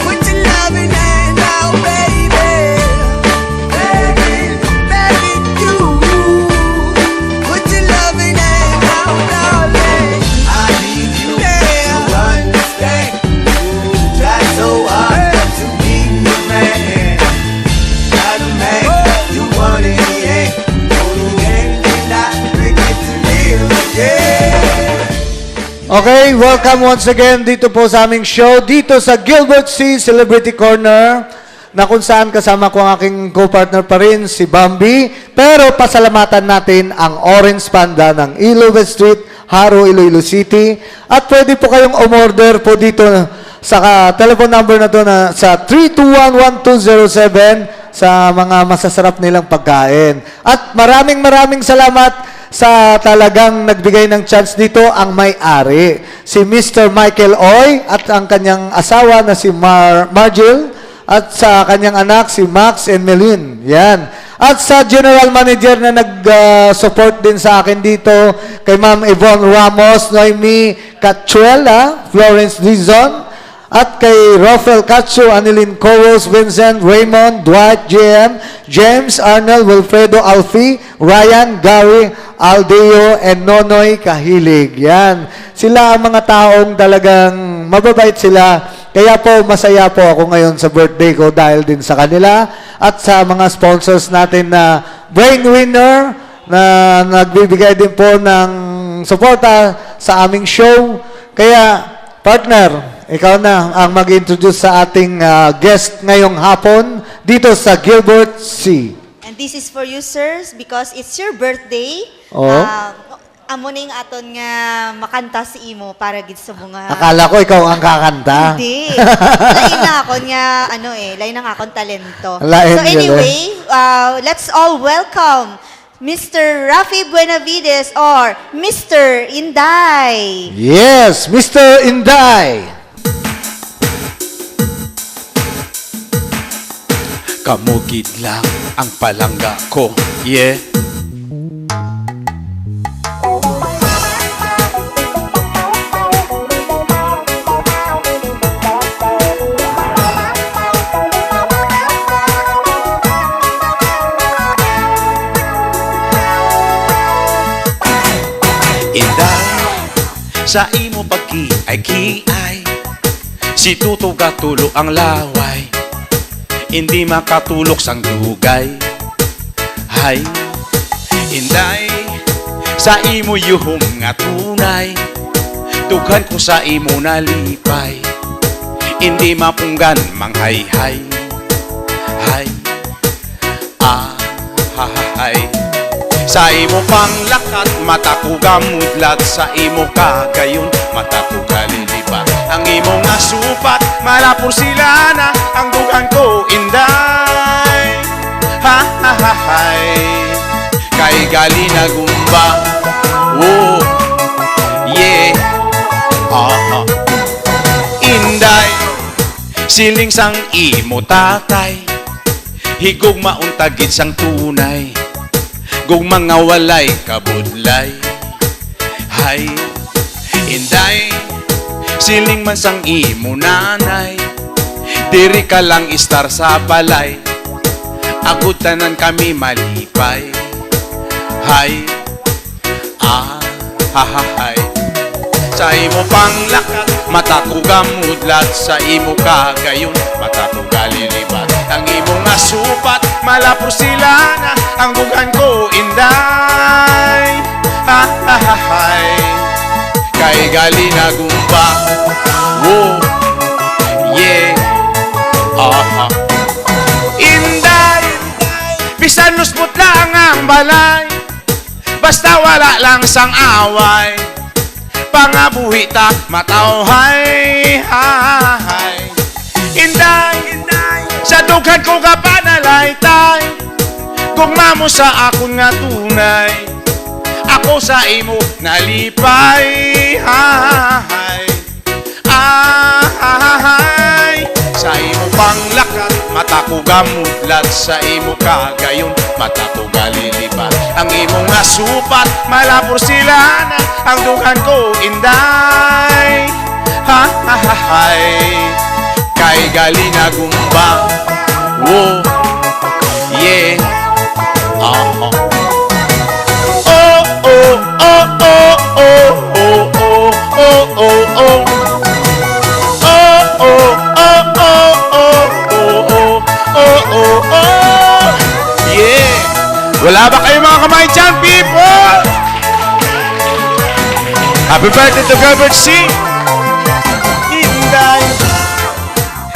put your loving hand out, baby. Begging, begging you, put your loving hand out, darling. I need you to understand. Try so hard to be the man. Not a man you want in the end. Only then can I forget to live again.
Okay, welcome once again dito po sa aming show, dito sa Gilbert C. Celebrity Corner, na kung saan kasama ko ang aking co-partner pa rin, si Bambi. Pero pasalamatan natin ang Orange Panda ng Iloilo Street, Haro, Iloilo City. At pwede po kayong umorder po dito sa telephone number na to na sa 321-1207 sa mga masasarap nilang pagkain. At maraming salamat sa talagang nagbigay ng chance dito ang may-ari, si Mr. Michael Oy at ang kanyang asawa na si Margil at sa kanyang anak si Max and Melin. Yan. At sa general manager na nag-support din sa akin dito, kay Ma'am Yvonne Ramos, Noemi Cachuela, Florence Dizon, at kay Rafael Cacho, Anilin Coros, Vincent, Raymond, Dwight, JM, James, Arnold, Wilfredo Alfi, Ryan, Gary, Aldeo, and Nonoy Kahilig. Yan. Sila ang mga taong talagang mababait sila. Kaya po, masaya po ako ngayon sa birthday ko dahil din sa kanila at sa mga sponsors natin na brain winner na nagbibigay din po ng suporta sa aming show. Kaya, partner, ikaw na ang mag-introduce sa ating guest ngayong hapon dito sa Gilbert C.
And this is for you, sirs, because it's your birthday.
Oo.
Amo na yung aton nga makanta si imo para gid sa mga...
Akala ko ikaw ang kakanta.
Hindi. Lain na ako nga, lain na nga akong talento.
Lain
So anyway, let's all welcome Mr. Rafi Buenavides or Mr. Inday.
Yes, Mr. Inday.
Kamugid lang ang palangga ko, yeah. Inday, sa imo pagkiay-kiay, si Tuto gatulo ang laway, hindi makatulok sang dugay. Hay, Inday, sa imo yuhom nga tunay, tughan ko sa imo nalipay, hindi mapunggan manghayhay. Hay, hay, sa imo panglakat, mata ko gamudlat, sa imo kagayon, mata ko kalilipat. Ang imo nga supat, malapor sila na, ang dugan ko, Inday. Ha, kay gali na gumba, oh, yeah. Inday, siling sang imo tatay, higog mauntagid sang tunay, Kung mga walay kabudlay, hay, inday, siling man sang imo nanay, diri ka lang istar sa balay, agutanan kami malipay, hay, hay. Sa imo panglakat, mata ko gamudlat, sa imo kagayon, mata ko galilibat. Ang imo nga supat, malapor sila na, ang bugan ko inday, hay. Kay gali na gumba, oh, yeah, inday, bisan nusmut lang ang balay, basta wala lang sang away, pangabuhi ta matawhay, hay. Inday, sa dughan ko ka panalaytay, kung mamo sa akon nga tunay, ako sa imo nalipay, hay. Sa imo panglakat, mata ko gamudlat, sa imo kagayon, mata ko galilibat. Ang imo nga supat, malapor sila na, ang dughan ko inday, hay. Kay gali na gumba, oh, yeah, oh, oh, oh, oh, oh, oh, oh, oh, oh. Wala ba kayo mga kamay dyan, people? Happy birthday to Gilbert C. Inday,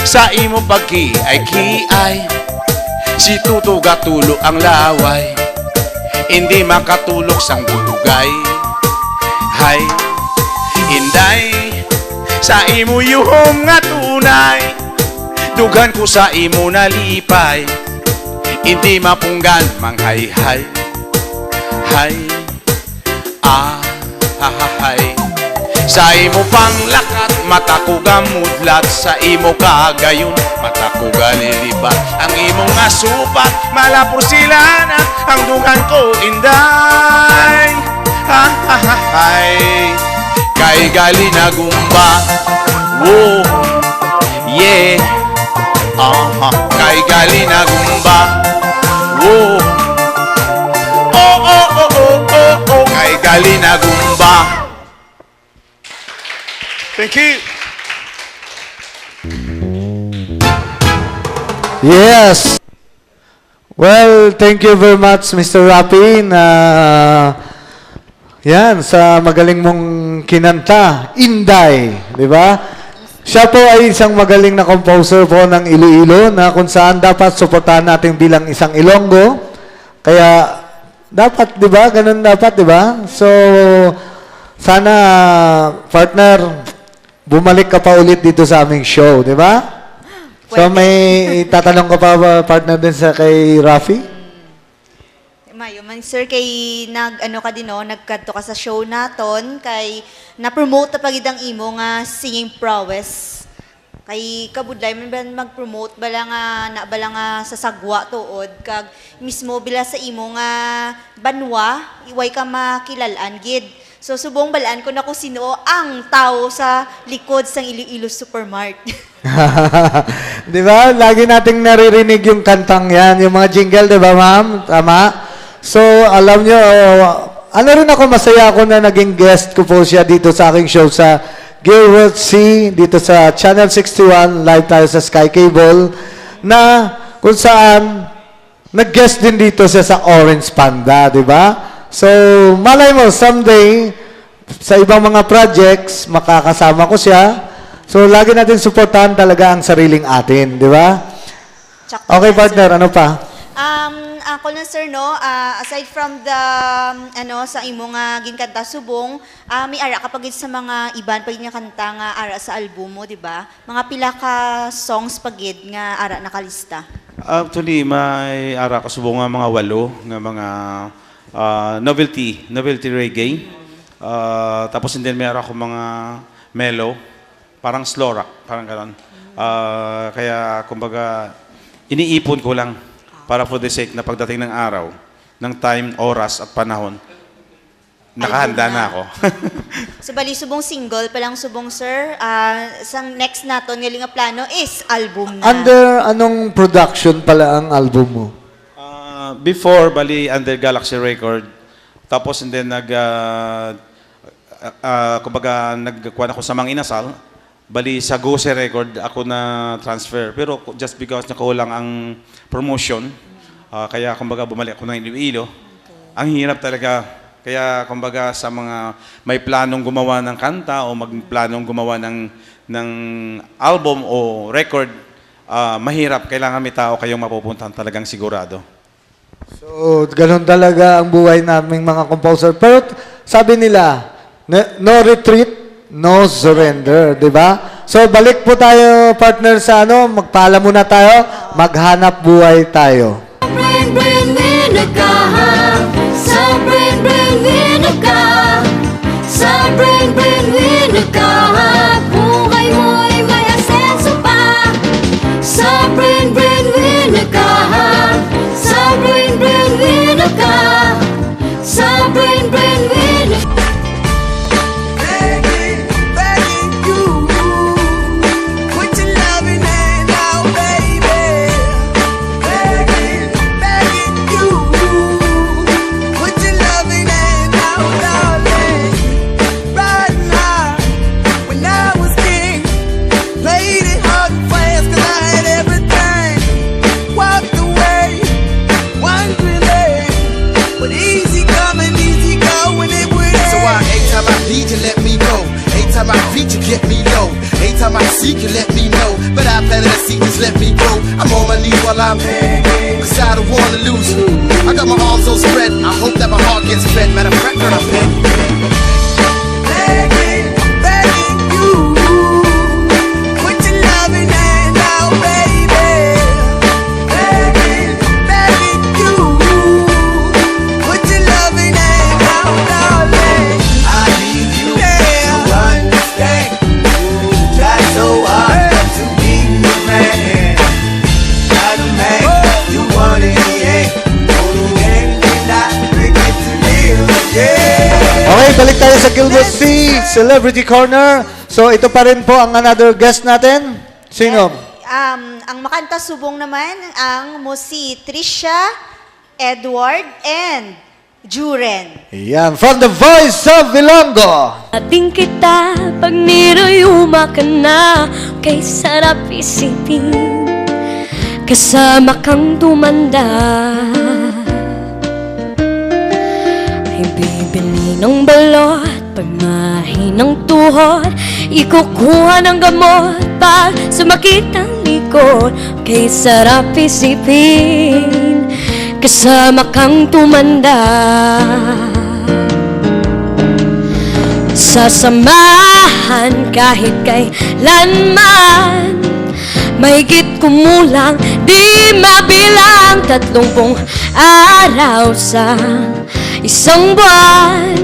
sa imo pagkiay-kiay, si Tuto gatulo ang laway, hindi makatulog sang dulugay, hay. Inday, sa imo yuhom nga tunay, dugan ko sa imo nalipay, hindi mapunggan manghayhay, hay, hay. Sa imo panglakat, mata ko gamudlat, sa imo kagayon, mata ko galilibat. Ang imo nga supat, malapor sila na, ang dugan ko inday, hay. Kay gali na gumba, oh, yeah, kay gali na gumba, oh, oh, oh, oh, oh, oh, oh, kay gali na gumba. Thank you.
Yes. Well, thank you very much, Mr. Rapi, na yan, sa magaling mong kinanta, Inday, di ba? Siya po ay isang magaling na composer po ng Iloilo na kung saan dapat suportahan natin bilang isang Ilonggo. Kaya dapat, di ba? Ganun dapat, di ba? So, sana, partner, bumalik ka pa ulit dito sa aming show, di ba? So, may tatanong ka pa ba, partner, din sa kay Rafi?
Mayo man sir kay nag-ano ka din no, nagkadto ka sa show naton kay na-promote ta pagid ang imo nga singing prowess. Kay kabudlay man ba mag-promote bala nga sa sagwa tuod kag mismo bila sa imo nga banwa iway ka makilalan gid. So subong balaan ko na kung sino ang tao sa likod sang Iloilo Supermart.
Di ba? Lagi nating naririnig yung kantang yan, yung mga jingle, di ba ma'am? Tama? So, alam nyo, ano rin ako, masaya ako na naging guest ko po siya dito sa aking show sa Gilbert C, dito sa Channel 61, live tayo sa Sky Cable, na kung saan nag-guest din dito siya sa Orange Panda, di ba? So, malay mo, someday, sa ibang mga projects, makakasama ko siya. So, lagi natin supportahan talaga ang sariling atin, di ba? Okay, partner, ano pa?
Ako na sir no, aside from the sa imo nga ginkanta subong, may ara kapag sa mga iban pagid nga kanta nga ara sa album mo, di ba? Mga pila ka songs pagid nga ara nakalista.
Actually, may ara ka subong nga mga 8 nga mga novelty reggae. Tapos and then may ara ko mga mellow, parang slow rock, parang gano'n. Kaya kumbaga iniipon ko lang para for the sake na pagdating ng araw, ng time, oras at panahon, nakahanda na ako.
So bali subong single pa lang subong sir. Sang next naton nga nga plano is album na.
Under anong production pala ang album mo?
Before, bali, under Galaxy Record. Tapos, and then, kumbaga, nagkuhan ako sa Mang Inasal. Bali, sa Gose Record, ako na transfer. Pero, just because nakulang ang promotion, kaya, kumbaga, bumalik ako ng Iloilo. Ang hirap talaga. Kaya, kumbaga, sa mga may planong gumawa ng kanta o magplanong gumawa ng album o record, mahirap. Kailangan may tao kayong mapupuntahan talagang sigurado.
So, ganun talaga ang buhay naming mga composer. Pero sabi nila, no retreat, no surrender, di ba? So, balik po tayo, partner, sa magpaalam muna tayo, maghanap buhay tayo.
Buhay mo'y may asenso pa. Sa brain winner ka. Sa brain winner ka. Sa brain winner.
Begging you, put your loving hand out, baby. Begging you, put your loving hand out, darling. Right now, when I was king, played it hard and fast 'cause I had everything. Walked away, wondering, but easy coming, easy going, it would end. So anytime I need you, let me know. Anytime I feed you, get me low. Anytime I seek you, let me know. But I planted a seed, just let me go. I'm on my knees while I'm begging, 'cause I don't wanna lose you. I got my arms all spread, I hope that my heart gets fed. Matter of fact, girl, I'm begging you, put your loving hand out, baby. Begging you, put your loving hand out, darling. I need you to understand. Try so hard to be your man. Not a man you want in the end. Only man can I bring it to live, yeah.
Okay, balik tayo sa Gilbert C. Celebrity Corner. So, ito pa rin po ang another guest natin. Sino?
Ang makanta subong naman ang mo si Trisha, Edward, and Juren.
Yan, from the Voice of Ilonggo.
Ating kita pag nirayuma ka na, kay sarap isipin kasama kang tumanda. Ay bibili ng balot, pagmahin ng tuhod, ikukuha ng gamot pag sumakit ang likod. Kay sarap isipin kasama kang tumanda. Sasamahan kahit kailanman, mahigit kumulang di mabilang 30 araw sa isang buwan.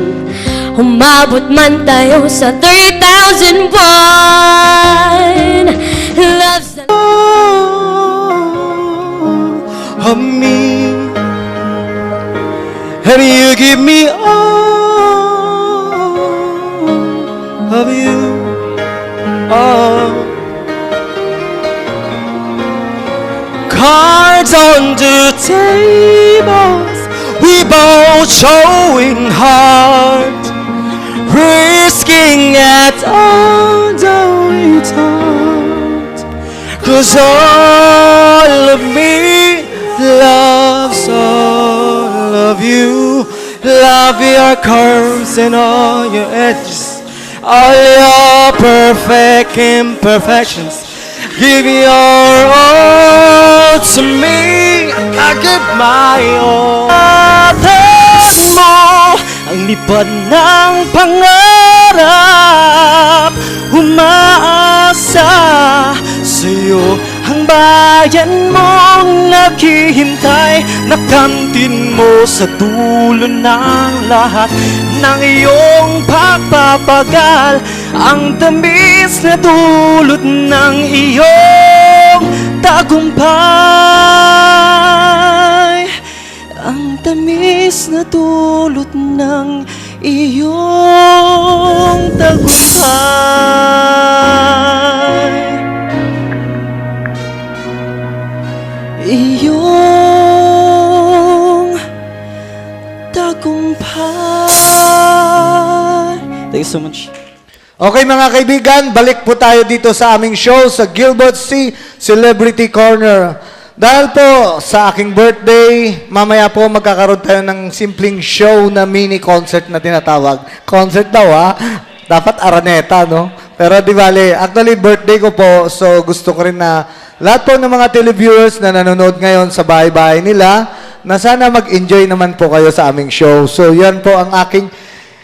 Umabot man tayo sa 3,000 buwan. Love's the
of me, and you give me all of you. Cards on the tables, we both showing heart, risking at all the returns. 'Cause all of me loves all of you. Love your curves and all your edges, all your perfect imperfections. Give your all to me, I give my all. Atin mo ang lipad ng pangarap, umaasa sa'yo ang bayan mong naghihintay. Nakantin mo sa dulo ng lahat ng iyong pagpapagal, ang tamis na dulot ng iyong tagumpay. ang tamis na dulot ng iyong tagumpay. Iyong tagumpay. Thank you so much.
Okay mga kaibigan, balik po tayo dito sa aming show sa Gilbert C. Celebrity Corner. Dahil po sa aking birthday, mamaya po magkakaroon tayo ng simpleng show na mini concert na tinatawag. Concert daw ha? Dapat araneta, no? Pero di bale, actually birthday ko po, so gusto ko rin na lahat po ng mga televiewers na nanonood ngayon sa bahay-bahay nila, na sana mag-enjoy naman po kayo sa aming show. So yan po ang aking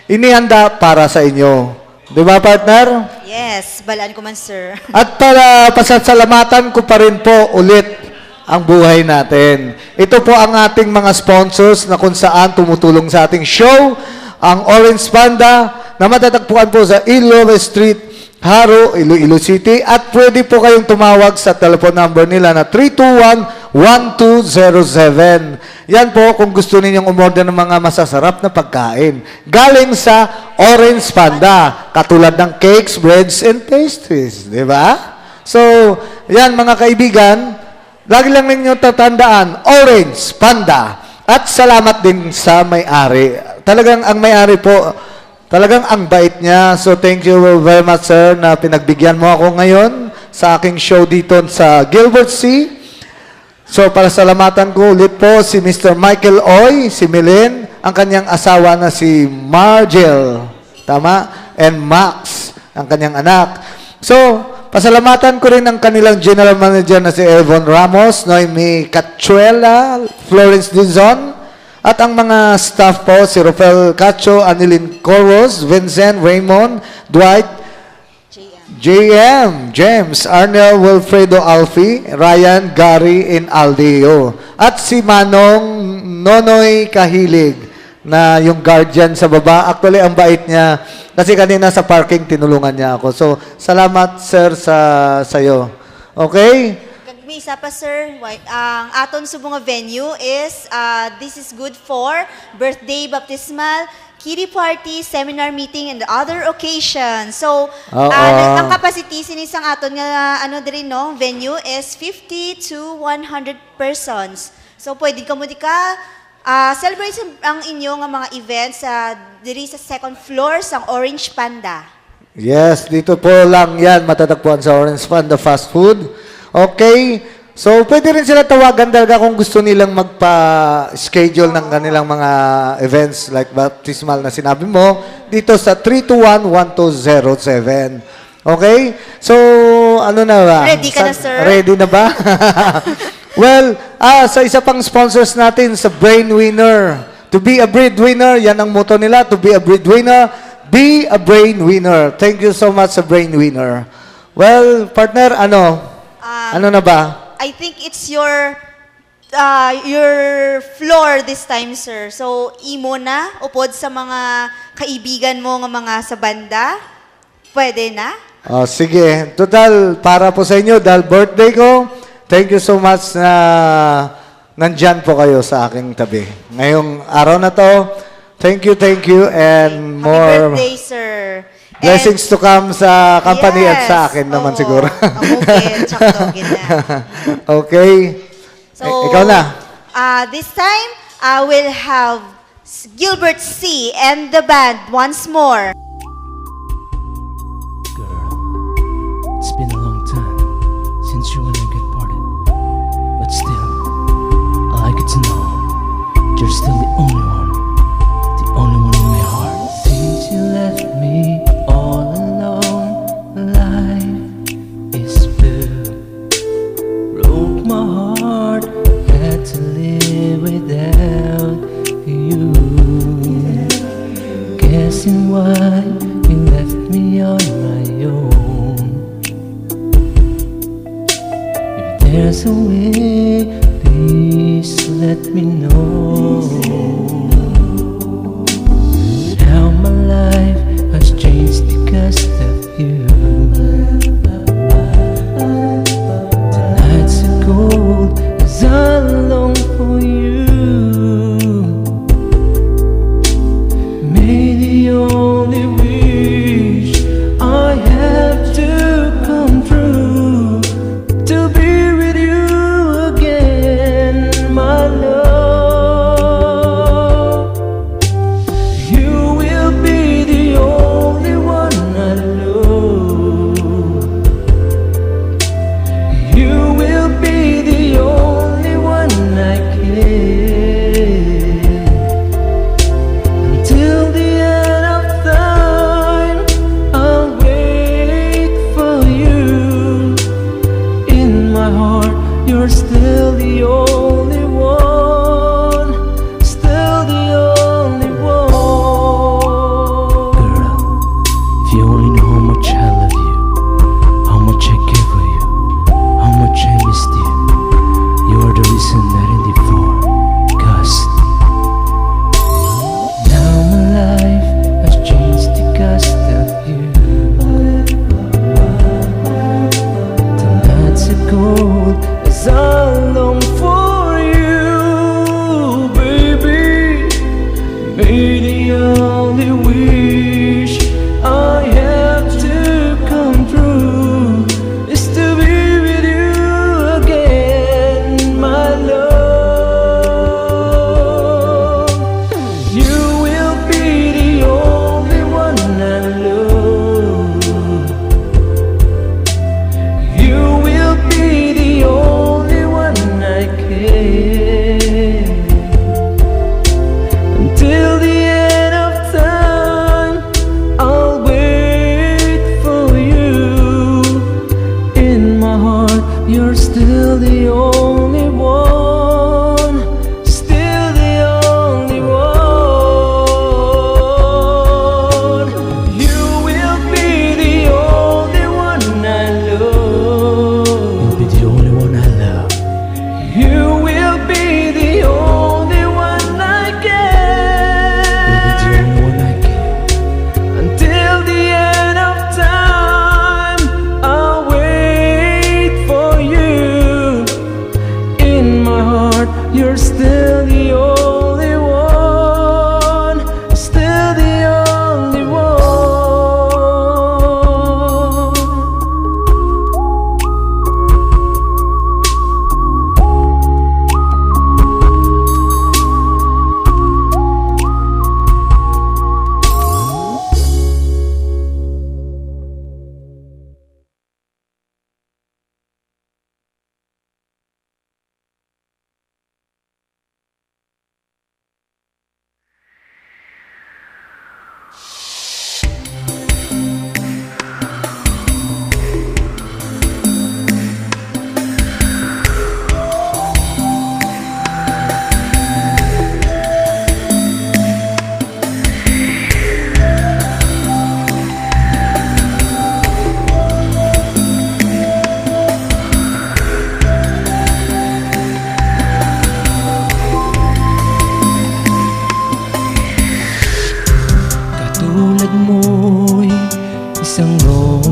inihanda para sa inyo. Di ba, partner?
Yes, balaan ko man, sir.
At para pasasalamatan ko pa rin po ulit ang buhay natin. Ito po ang ating mga sponsors na kung saan tumutulong sa ating show, ang Orange Panda, na matatagpuan po sa Ilove Street, Haro, Iloilo City. At pwede po kayong tumawag sa telephone number nila na 321-1207. Yan po kung gusto ninyong umorder ng mga masasarap na pagkain. Galing sa Orange Panda. Katulad ng cakes, breads, and pastries. Di ba? So, yan mga kaibigan, lagi lang ninyo tatandaan, Orange Panda. At salamat din sa may-ari. Talagang ang may-ari po, talagang ang bait niya. So, thank you very much, sir, na pinagbigyan mo ako ngayon sa aking show dito sa Gilbert C. So, para salamatan ko ulit po si Mr. Michael Oy, si Milen, ang kanyang asawa na si Margel, tama? And Max, ang kanyang anak. So, pasalamatan ko rin ang kanilang general manager na si Elvon Ramos, Noemi Cachuela, Florence Dizon, at ang mga staff po, si Rafael Cacho, Anilin Coros, Vincent, Raymond, Dwight, JM, James, Arnel, Wilfredo Alfi, Ryan, Gary, and Aldeo. At si Manong Nonoy Kahilig, na yung guardian sa baba. Actually, ang bait niya. Kasi kanina sa parking, tinulungan niya ako. So, salamat, sir, sa'yo. Okay?
May isa pa, sir. Ang aton sa mga venue is, this is good for birthday, baptismal, kiddie party, seminar meeting, and other occasions. So, ang capacity sinisang aton nga venue is 50 to 100 persons. So, pwede ka mo celebrate ang inyong mga events diri sa second floor sa Orange Panda.
Yes, dito po lang yan matatagpuan sa Orange Panda Fast Food. Okay. So, pwede rin sila tawagan talaga kung gusto nilang magpa-schedule ng kanilang mga events like baptismal na sinabi mo dito sa 321-1207. Okay? So, ano na ba?
Ready ka na, sir?
Ready na ba? Well, sa isa pang sponsors natin sa Brain Winner. To be a breadwinner, yan ang motto nila. To be a breadwinner, be a brain winner. Thank you so much sa Brain Winner. Well, partner, ano na ba?
I think it's your floor this time, sir. So, imo na, upod sa mga kaibigan mo nga mga sa banda. Pwede na?
Sige. Total, para po sa inyo, dahil birthday ko, thank you so much na nandyan po kayo sa aking tabi. Ngayong araw na to, thank you, and more
Happy birthday, sir.
blessings to come sa company at sa akin naman siguro. Okay.
So,
Ikaw na.
This time, I will have Gilbert C. and the band once more.
It's been a long time since you and I got parted, but still, I like it to know you're still the only one in my heart. Since you left me all alone, life is blue. Broke my heart, had to live without you. Guessing why you left me on my own. There's a way, please let me know. How my life has changed because of you. The nights are cold as I long for you.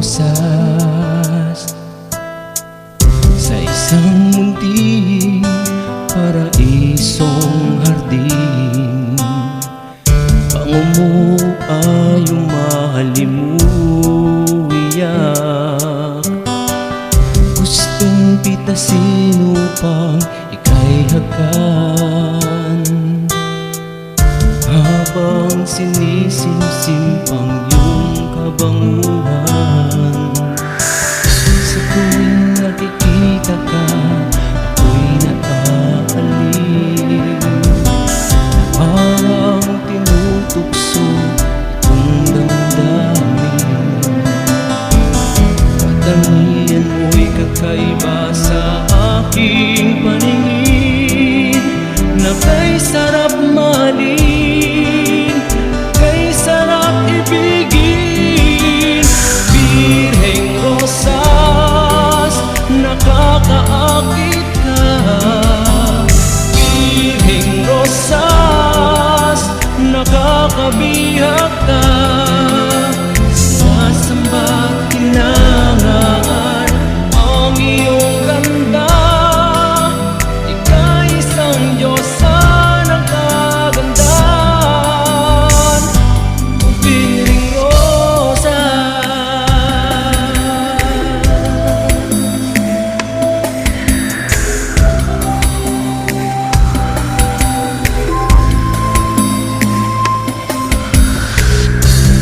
rosas sa isang munting paraisong hardin. Bango mo ay umahalimuyak, gustong pitasin upang ika'y hagan, habang sinisimsim ang iyong kabanguhan. Sa tuwing nakikita ka, ako'y naaalib, parang tinutukso itong damdamin. Katangian mo'y kakaiba sa aking paningin, na kay sarap mahalin, kay sarap ibigin. Birheng rosas, nakakaakit ka. Birheng rosas, nakakabihag ka. Sasamba't kinangaan ang iyong ganda. Ika'y isang Diyosa ng kagandahan. Birheng rosas.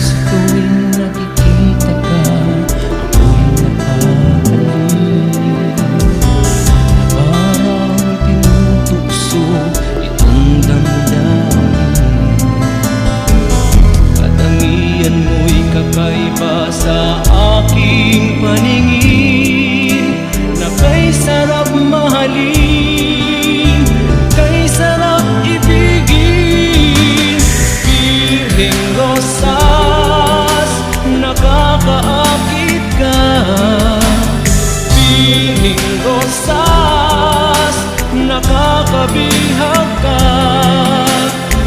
Sa tuwing nakikita ka, ako'y nakaalib, parang tinutukso itong damdamin. Katangian mo'y kakaiba sa aking paningin, na kay sarap mahalin, kay sarap ibigin. Birheng rosas, nakakaakit ka. Birheng rosas, nakakabihag ka.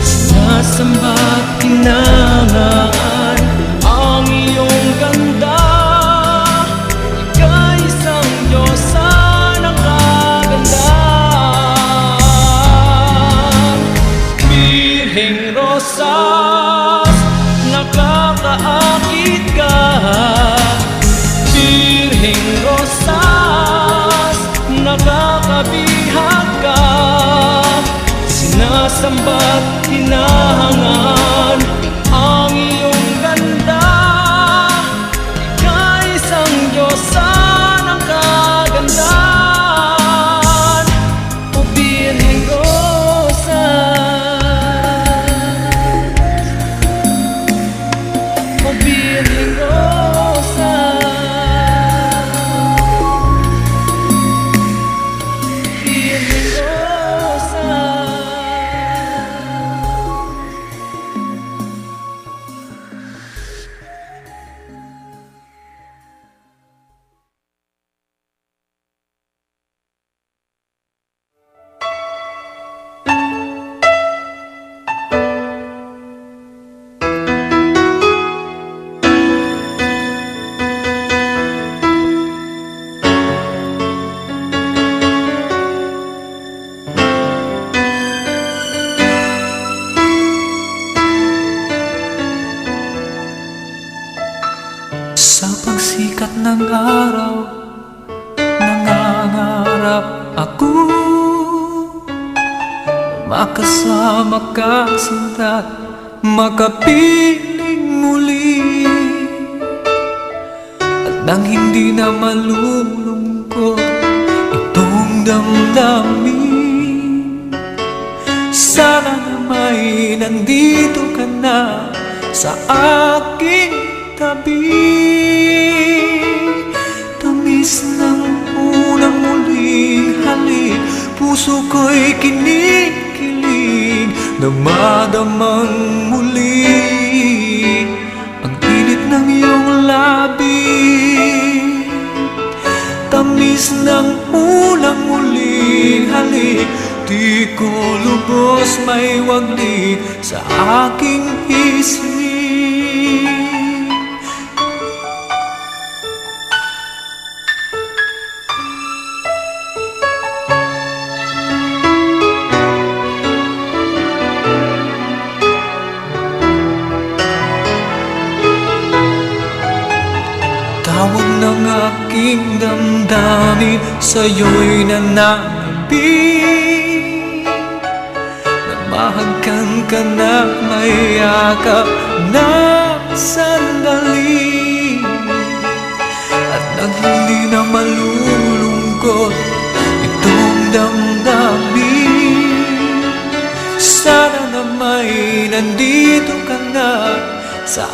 Sinasamba't kinangaan ang iyong ganda. Ika'y isang Diyosa ng kagandahan. Birheng rosas, nakakaakit ka. Birheng rosas, nakakabihag ka. Sinasamba't hinahangaan ang iyong ganda. Ika'y isang Diyosa ng kagandahan. O Birheng rosas, o Birheng rosas, Birheng rosas.
Sa pagsikat ng araw, nangangarap ako makasama ka, sinta't makapiling muli. At nang hindi na malulungkot itong damdamin, sana na may nandito ka na sa aking tabi. Tamis ng unang muling halik, puso ko'y kinikilig, damadamang muli ang init ng iyong labi. Tamis ng unang muling halik, di ko lubos may waglit sa aking isip. ang aking damdamin sa'yo'y nananapin. Namahagkan ka na may yakap na sandali, at hindi na malulungkot itong damdamin. Sana na may nandito ka na sa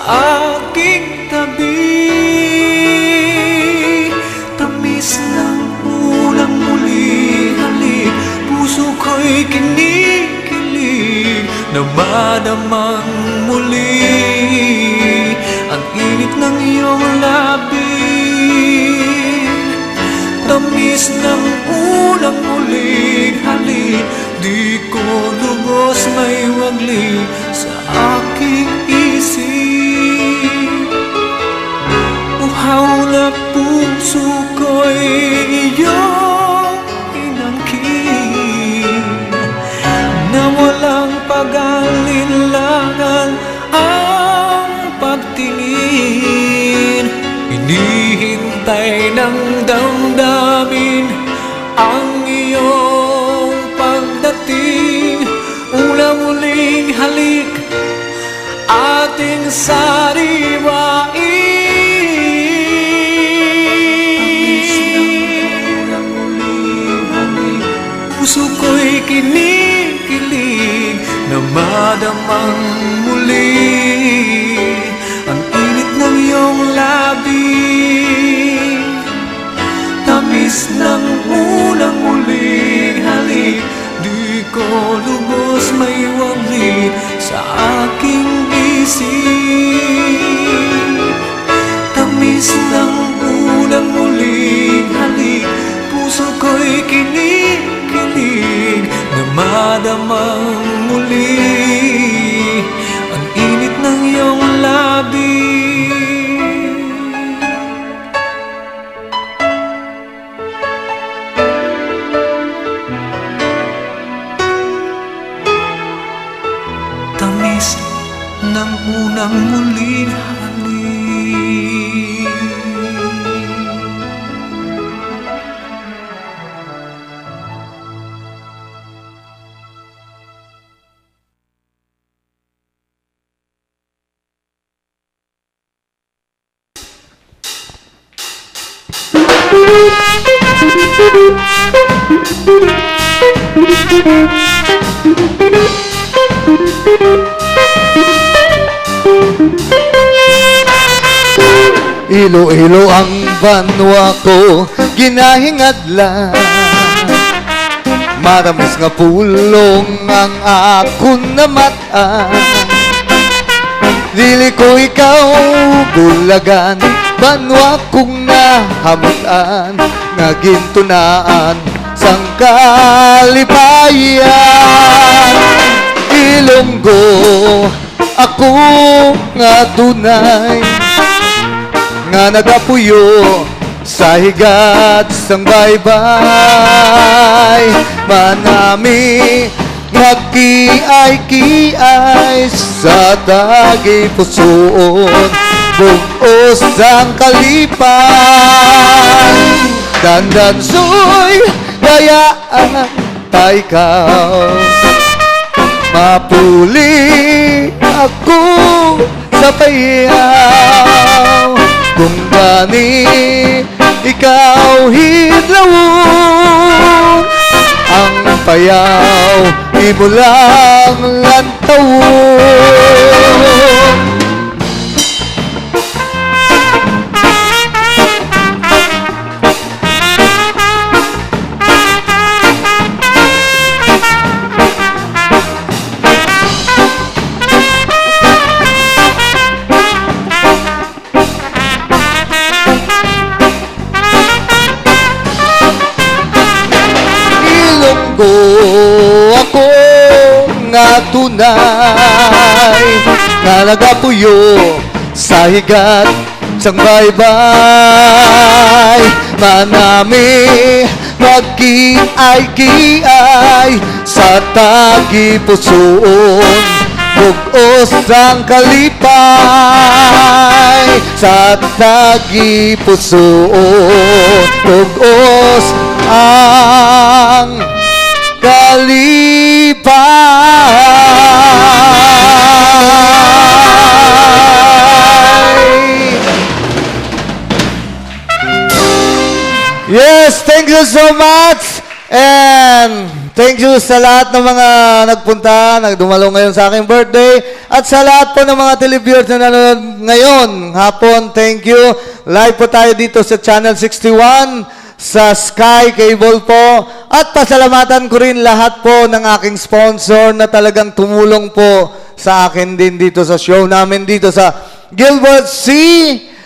aking tabi. Tamis ng unang muli halik, puso ko'y kinikilig na madamang muli ang init ng iyong labi. Tamis ng unang muling halik, di ko lubos may wagli sa aking isip. Uhaw na puso ko'y iyong inangkin, na walang pag-alinlangan ang pagtingin. Hinihintay ng damdamin ang iyong pagdating. Una muling halik ating sariwain. Puso ko'y kinikilig na madamang muli ang init ng iyong labi. Tamis ng unang muling halik, di ko lubos may wagli sa aking isip. Tamis ng unang muling halik, puso ko'y kinikilig na madamang muli ang init ng iyong labi. Tamis ng unang muling halik.
Ilo-ilo ang banwa ko, ginahingadla. Maramis nga pulong ang akon na mata. Dili ko ikaw bulagan, banwa kong nahamutan, nagintunaan sang kalipayan. Ilonggo ako nga dunay, nga nagapuyo sa higat sang baybay. Manami nagkiay-kiay sa tagi pusoon, bugos ang kalipan. Dandan soy dayaan ta ikaw, mapuli ako sa payaw. Kung gani ikaw hidlawon, ang payaw imo lang lantawon. Ako nga tunay, nga nagapuyo sa higat sang baybay. Manami magkiay-kiay sa tagi pusoon, bugos ang kalipay. sa tagipuso tugos ang kalipay. Yes, thank you so much. And thank you sa lahat ng mga nagpunta, nagdumalo ngayon sa aking birthday. At sa lahat po ng mga televiewers na nanonood ngayon, hapon, thank you. Live po tayo dito sa Channel 61, sa Sky Cable po. At pasalamatan ko rin lahat po ng aking sponsor na talagang tumulong po sa akin din dito sa show namin dito sa Gilbert C.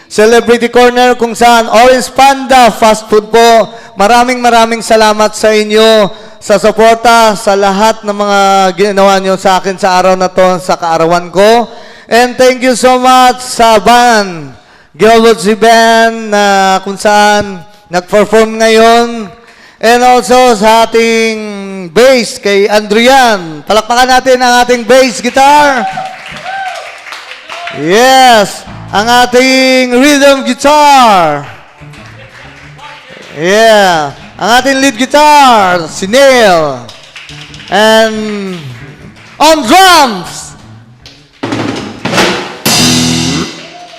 Celebrity Corner, kung saan Orange Panda Fast Food po. Maraming salamat sa inyo sa suporta sa lahat ng mga ginawa nyo sa akin sa araw na to, sa kaarawan ko. And thank you so much sa band, Gilbert C. Band, na kung saan nag-perform ngayon. And also sa ating bass kay Andrian. Palakpakan natin ang ating bass guitar. Yes, ang ating rhythm guitar. Yeah, ang ating lead guitar, si Neil. And on drums.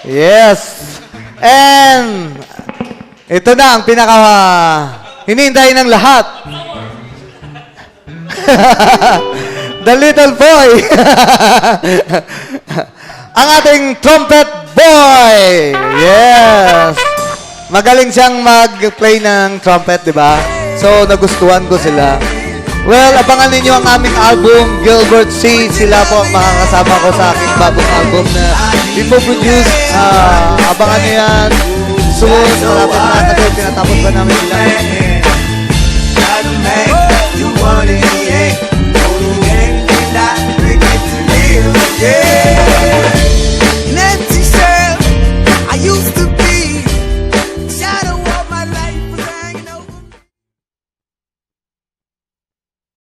Yes. And ito na ang pinaka hinihintay ng lahat. The little boy. Ang ating trumpet boy. Yes. Magaling siyang mag-play ng trumpet, di ba? So, nagustuhan ko sila. Well, abangan ninyo ang aming album, Gilbert C. Sila po ang makakasama ko sa aking bagong album na ipoproduce. Abangan nyo yan. Soon, malapit na kasi tinatapos pa namin sila.